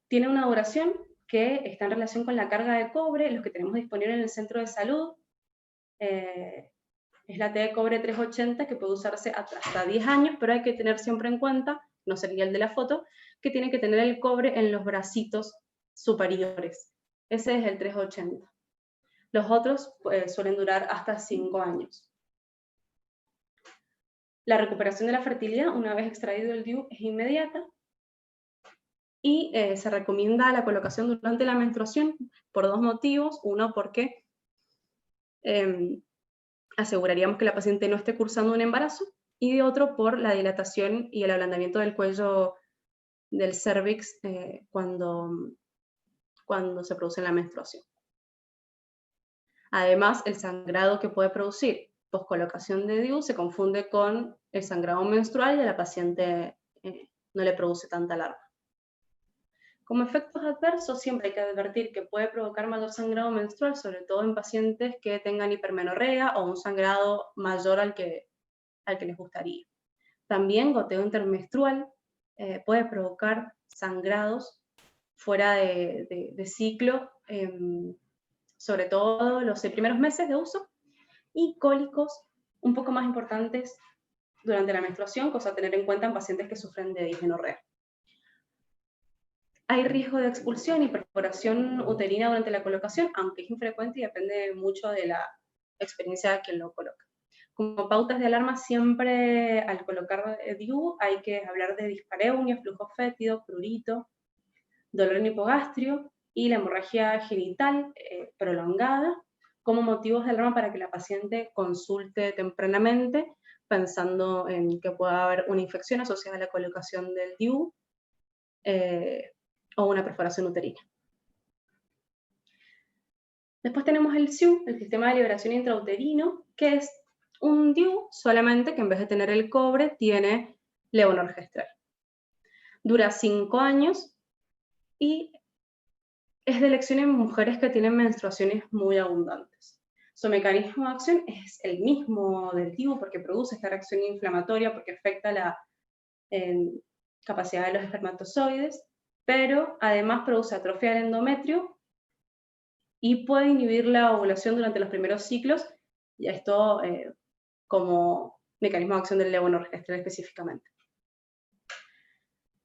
Tiene una duración que está en relación con la carga de cobre, los que tenemos disponible en el centro de salud. Es la T de cobre 380, que puede usarse hasta 10 años, pero hay que tener siempre en cuenta, no sería el de la foto, que tiene que tener el cobre en los bracitos superiores. Ese es el 380. Los otros suelen durar hasta 5 años. La recuperación de la fertilidad, una vez extraído el DIU, es inmediata y se recomienda la colocación durante la menstruación por 2 motivos. Uno, porque aseguraríamos que la paciente no esté cursando un embarazo, y de otro, por la dilatación y el ablandamiento del cuello del cérvix cuando se produce la menstruación. Además, el sangrado que puede producir poscolocación de DIU se confunde con el sangrado menstrual y a la paciente no le produce tanta alarma. Como efectos adversos, siempre hay que advertir que puede provocar mayor sangrado menstrual, sobre todo en pacientes que tengan hipermenorrea o un sangrado mayor al que les gustaría. También goteo intermenstrual puede provocar sangrados fuera de ciclo, sobre todo los 6 primeros meses de uso, y cólicos un poco más importantes durante la menstruación, cosa a tener en cuenta en pacientes que sufren de dismenorrea. Hay riesgo de expulsión y perforación uterina durante la colocación, aunque es infrecuente y depende mucho de la experiencia de quien lo coloca. Como pautas de alarma, siempre al colocar DIU hay que hablar de dispareunia, flujo fétido, prurito, dolor en hipogastrio y la hemorragia genital prolongada como motivos de alarma para que la paciente consulte tempranamente, pensando en que pueda haber una infección asociada a la colocación del DIU o una perforación uterina. Después tenemos el SIU, el Sistema de Liberación Intrauterino, que es un DIU, solamente que en vez de tener el cobre, tiene levonorgestrel. Dura 5 años y es de elección en mujeres que tienen menstruaciones muy abundantes. Su mecanismo de acción es el mismo del DIU, porque produce esta reacción inflamatoria, porque afecta la capacidad de los espermatozoides, pero además produce atrofia del endometrio y puede inhibir la ovulación durante los primeros ciclos, y esto como mecanismo de acción del levonorgestrel específicamente.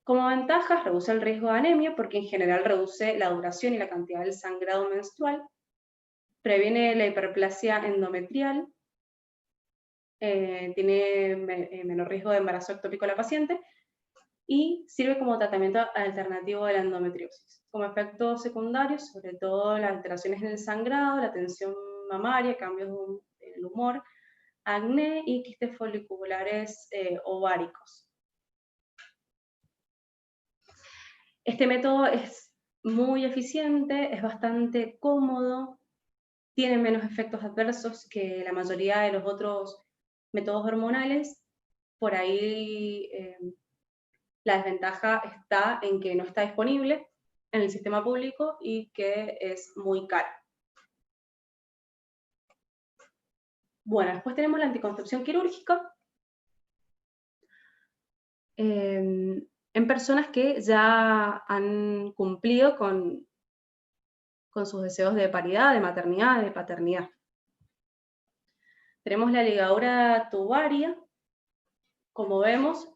Como ventajas, reduce el riesgo de anemia, porque en general reduce la duración y la cantidad del sangrado menstrual, previene la hiperplasia endometrial, tiene menor riesgo de embarazo ectópico a la paciente, y sirve como tratamiento alternativo de la endometriosis. Como efectos secundarios, sobre todo las alteraciones en el sangrado, la tensión mamaria, cambios en el humor, acné y quistes foliculares ováricos. Este método es muy eficiente, es bastante cómodo, tiene menos efectos adversos que la mayoría de los otros métodos hormonales. Por ahí la desventaja está en que no está disponible en el sistema público y que es muy caro. Bueno, después tenemos la anticoncepción quirúrgica en personas que ya han cumplido con sus deseos de paridad, de maternidad, de paternidad. Tenemos la ligadura tubaria. Como vemos,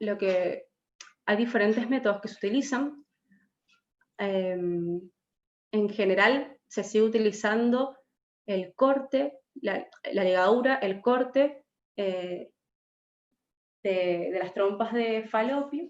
hay diferentes métodos que se utilizan. En general, se sigue utilizando el corte, la ligadura, el corte de las trompas de falopio,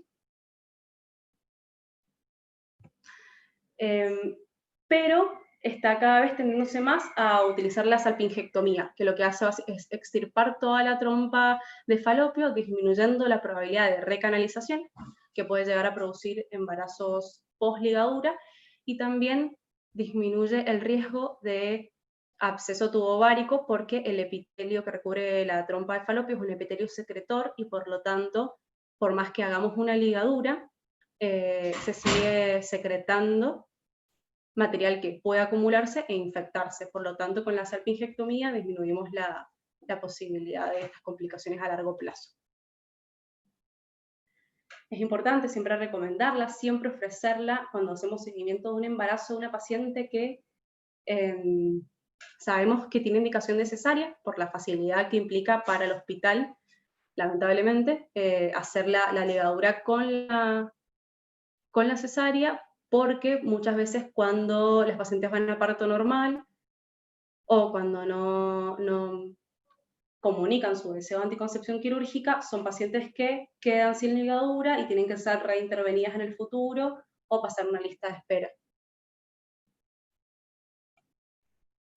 pero está cada vez tendiéndose más a utilizar la salpingectomía, que lo que hace es extirpar toda la trompa de falopio, disminuyendo la probabilidad de recanalización, que puede llegar a producir embarazos post-ligadura, y también disminuye el riesgo de absceso tubovárico, porque el epitelio que recubre la trompa de falopio es un epitelio secretor, y por lo tanto, por más que hagamos una ligadura, se sigue secretando material que puede acumularse e infectarse. Por lo tanto, con la salpingectomía disminuimos la posibilidad de estas complicaciones a largo plazo. Es importante siempre recomendarla, siempre ofrecerla cuando hacemos seguimiento de un embarazo de una paciente que sabemos que tiene indicación necesaria por la facilidad que implica para el hospital, lamentablemente, hacer la ligadura con la cesárea, porque muchas veces cuando las pacientes van a parto normal o cuando no comunican su deseo de anticoncepción quirúrgica, son pacientes que quedan sin ligadura y tienen que ser reintervenidas en el futuro o pasar una lista de espera.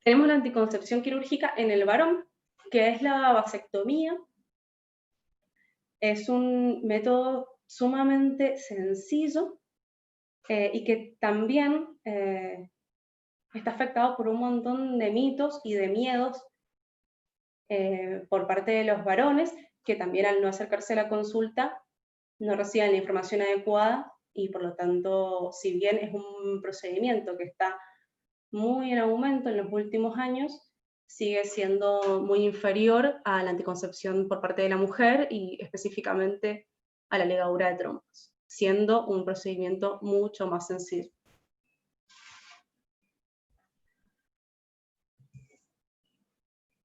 Tenemos la anticoncepción quirúrgica en el varón, que es la vasectomía. Es un método sumamente sencillo y que también está afectado por un montón de mitos y de miedos por parte de los varones, que también al no acercarse a la consulta no reciben la información adecuada y por lo tanto, si bien es un procedimiento que está muy en aumento en los últimos años, sigue siendo muy inferior a la anticoncepción por parte de la mujer y específicamente a la ligadura de trompas, siendo un procedimiento mucho más sencillo.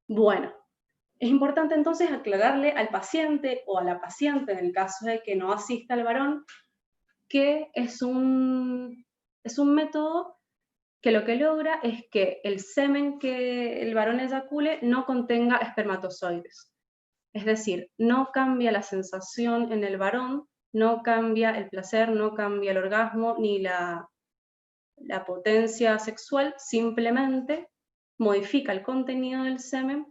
Bueno, es importante entonces aclararle al paciente o a la paciente, en el caso de que no asista al varón, que es un método que lo que logra es que el semen que el varón eyacule no contenga espermatozoides. Es decir, no cambia la sensación en el varón, no cambia el placer, no cambia el orgasmo ni la potencia sexual, simplemente modifica el contenido del semen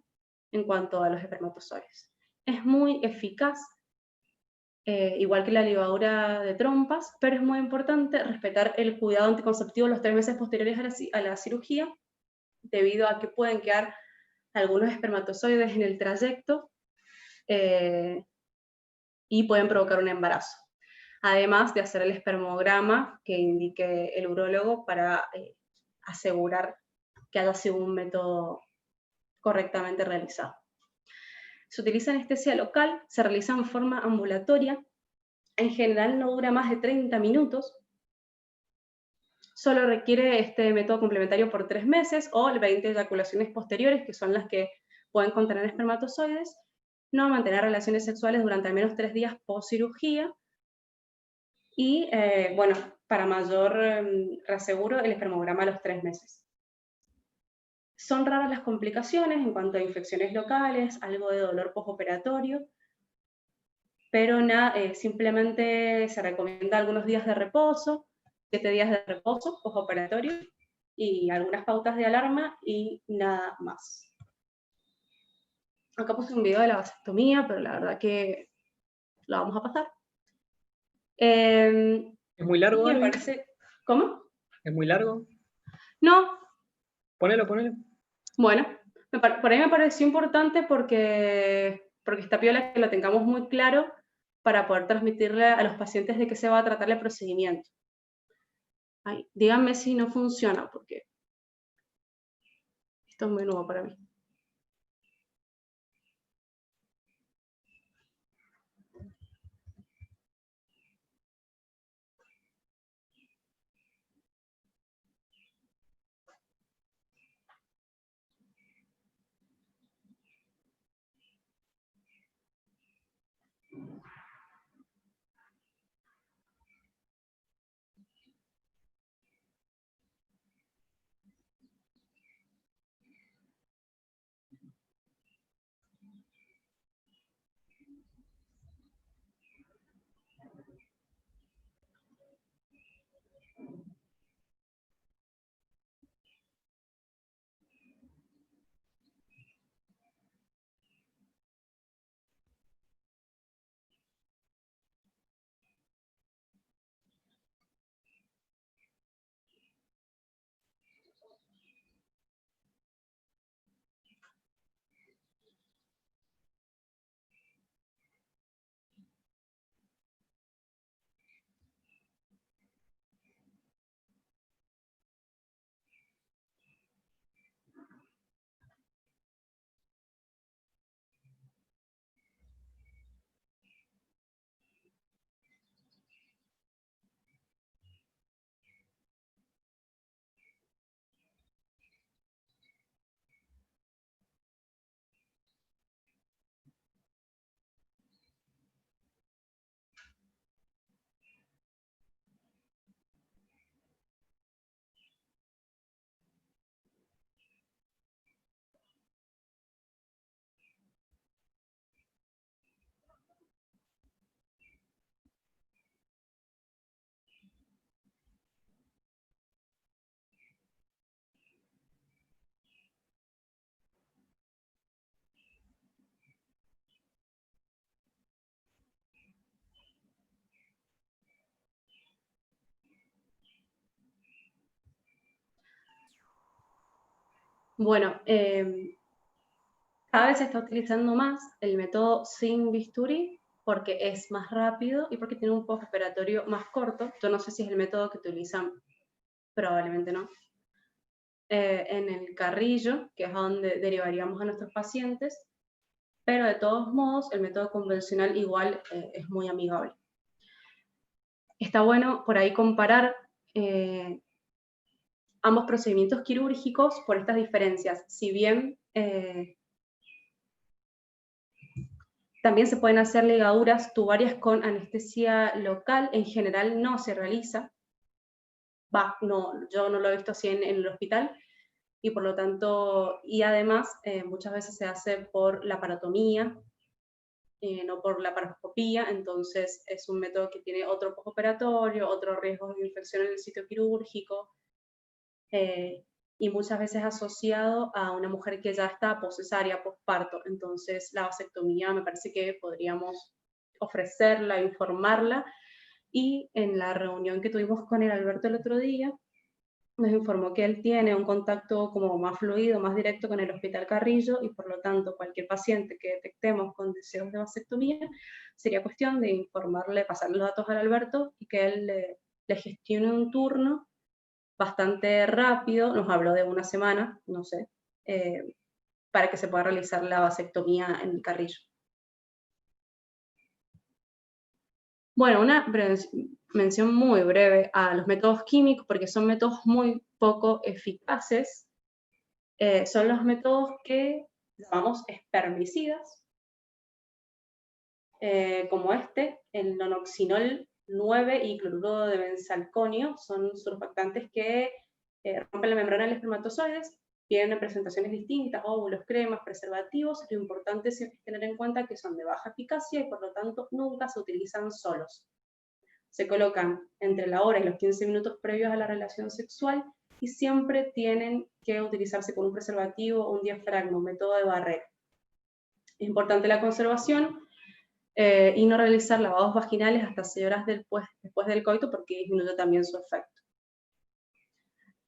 en cuanto a los espermatozoides. Es muy eficaz, igual que la ligadura de trompas, pero es muy importante respetar el cuidado anticonceptivo los 3 meses posteriores a la cirugía, debido a que pueden quedar algunos espermatozoides en el trayecto y pueden provocar un embarazo. Además de hacer el espermograma que indique el urólogo para asegurar que haya sido un método correctamente realizado. Se utiliza anestesia local, se realiza en forma ambulatoria, en general no dura más de 30 minutos, solo requiere este método complementario por 3 meses o 20 eyaculaciones posteriores, que son las que pueden contener espermatozoides, no mantener relaciones sexuales durante al menos 3 días post cirugía y, bueno, para mayor reaseguro, el espermograma a los 3 meses. Son raras las complicaciones en cuanto a infecciones locales, algo de dolor postoperatorio, pero simplemente se recomienda algunos días de reposo, 7 días de reposo postoperatorio y algunas pautas de alarma y nada más. Acá puse un video de la vasectomía, pero la verdad que lo vamos a pasar. ¿Es muy largo, me Ale? parece... ¿Cómo? ¿Es muy largo? No. Ponelo. Bueno, por ahí me pareció importante porque está piola que lo tengamos muy claro para poder transmitirle a los pacientes de qué se va a tratar el procedimiento. Ay, díganme si no funciona, porque esto es muy nuevo para mí. Bueno, cada vez se está utilizando más el método sin bisturí porque es más rápido y porque tiene un postoperatorio más corto. Yo no sé si es el método que utilizan, probablemente no. En el carrillo, que es a donde derivaríamos a nuestros pacientes, pero de todos modos el método convencional igual es muy amigable. Está bueno por ahí comparar ambos procedimientos quirúrgicos por estas diferencias. Si bien también se pueden hacer ligaduras tubarias con anestesia local, en general no se realiza. No, yo no lo he visto así en el hospital, y por lo tanto, y además muchas veces se hace por la parotomía, no por la paroscopía, entonces es un método que tiene otro postoperatorio, otros riesgos de infección en el sitio quirúrgico, y muchas veces asociado a una mujer que ya está poscesárea, posparto. Entonces la vasectomía me parece que podríamos ofrecerla, informarla, y en la reunión que tuvimos con el Alberto el otro día, nos informó que él tiene un contacto como más fluido, más directo con el Hospital Carrillo, y por lo tanto cualquier paciente que detectemos con deseos de vasectomía, sería cuestión de informarle, pasarle los datos al Alberto y que él le gestione un turno bastante rápido, nos habló de una semana, no sé, para que se pueda realizar la vasectomía en el Carrillo. Bueno, una mención muy breve a los métodos químicos, porque son métodos muy poco eficaces. Son los métodos que llamamos espermicidas, como el nonoxinol 9 y cloruro de benzalconio, son surfactantes que rompen la membrana del espermatozoides, tienen presentaciones distintas, óvulos, cremas, preservativos. Lo importante es tener en cuenta que son de baja eficacia y por lo tanto nunca se utilizan solos. Se colocan entre la hora y los 15 minutos previos a la relación sexual y siempre tienen que utilizarse con un preservativo o un diafragma, un método de barrera. Es importante la conservación y no realizar lavados vaginales hasta 6 horas después del coito, porque disminuye también su efecto.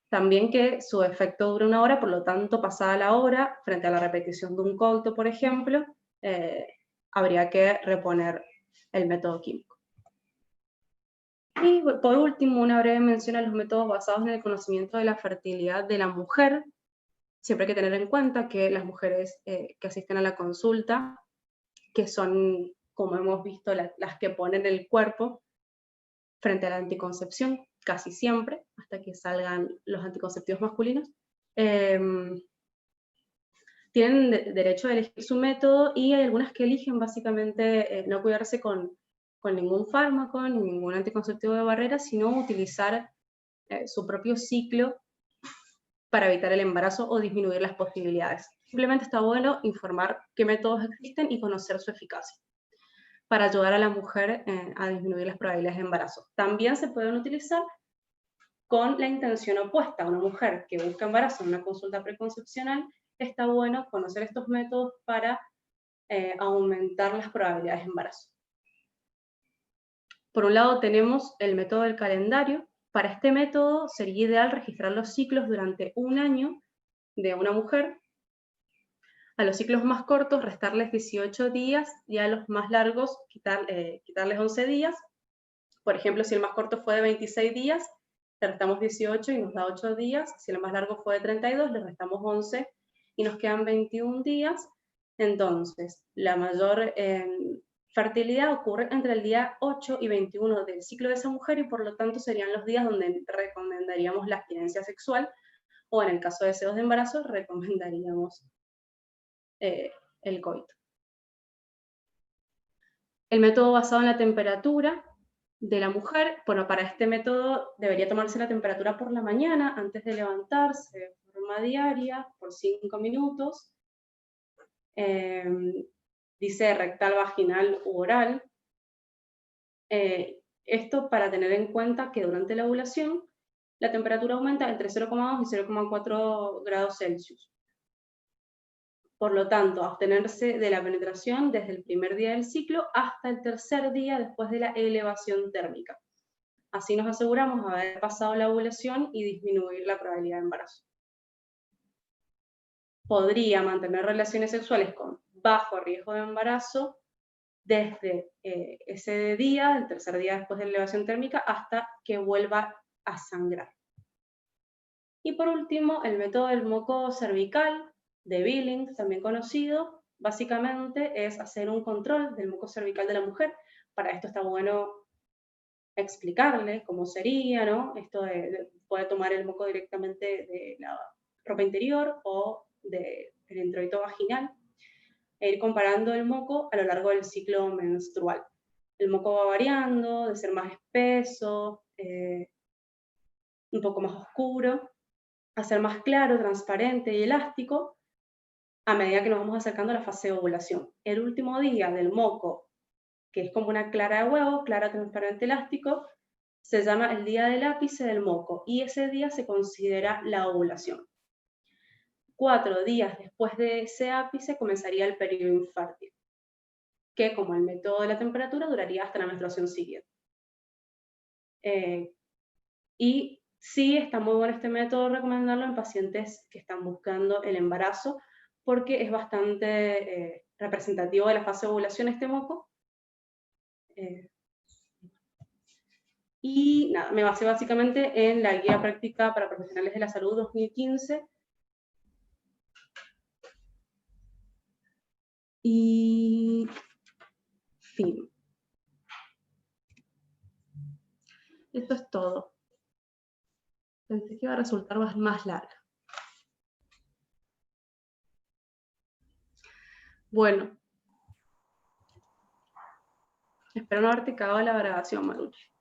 También que su efecto dure 1 hora, por lo tanto, pasada la hora, frente a la repetición de un coito, por ejemplo, habría que reponer el método químico. Y por último, una breve mención a los métodos basados en el conocimiento de la fertilidad de la mujer. Siempre hay que tener en cuenta que las mujeres que asisten a la consulta, que son, como hemos visto, las que ponen el cuerpo frente a la anticoncepción, casi siempre, hasta que salgan los anticonceptivos masculinos, tienen derecho a elegir su método, y hay algunas que eligen básicamente no cuidarse con ningún fármaco, ni ningún anticonceptivo de barrera, sino utilizar su propio ciclo para evitar el embarazo o disminuir las posibilidades. Simplemente está bueno informar qué métodos existen y conocer su eficacia para ayudar a la mujer a disminuir las probabilidades de embarazo. También se pueden utilizar con la intención opuesta. Una mujer que busca embarazo en una consulta preconcepcional, está bueno conocer estos métodos para aumentar las probabilidades de embarazo. Por un lado tenemos el método del calendario. Para este método sería ideal registrar los ciclos durante 1 año de una mujer. A los ciclos más cortos restarles 18 días y a los más largos quitarles 11 días. Por ejemplo, si el más corto fue de 26 días, le restamos 18 y nos da 8 días. Si el más largo fue de 32, le restamos 11 y nos quedan 21 días. Entonces, la mayor fertilidad ocurre entre el día 8 y 21 del ciclo de esa mujer, y por lo tanto serían los días donde recomendaríamos la abstinencia sexual, o en el caso de deseos de embarazo, recomendaríamos el coito. El método basado en la temperatura de la mujer, bueno, para este método debería tomarse la temperatura por la mañana antes de levantarse de forma diaria por 5 minutos. Dice rectal, vaginal u oral. Esto para tener en cuenta que durante la ovulación la temperatura aumenta entre 0,2 y 0,4 grados Celsius. Por lo tanto, abstenerse de la penetración desde el primer día del ciclo hasta el tercer día después de la elevación térmica. Así nos aseguramos de haber pasado la ovulación y disminuir la probabilidad de embarazo. podría mantener relaciones sexuales con bajo riesgo de embarazo desde ese día, el tercer día después de la elevación térmica, hasta que vuelva a sangrar. Y por último, el método del moco cervical, de Billings, también conocido, básicamente es hacer un control del moco cervical de la mujer. Para esto está bueno explicarle cómo sería, ¿no? Esto puede tomar el moco directamente de la ropa interior o del introito vaginal e ir comparando el moco a lo largo del ciclo menstrual. El moco va variando, de ser más espeso, un poco más oscuro, a ser más claro, transparente y elástico a medida que nos vamos acercando a la fase de ovulación. El último día del moco, que es como una clara de huevo, clara, transparente, elástico, se llama el día del ápice del moco y ese día se considera la ovulación. 4 días después de ese ápice comenzaría el periodo infértil, que como el método de la temperatura duraría hasta la menstruación siguiente. Y sí está muy bueno este método, recomendarlo en pacientes que están buscando el embarazo, porque es bastante representativo de la fase de ovulación este moco. Y nada, me basé básicamente en la Guía Práctica para Profesionales de la Salud 2015. Y fin. Esto es todo. Pensé que iba a resultar más larga. Bueno. Espero no haberte cagado la grabación, Maruchi.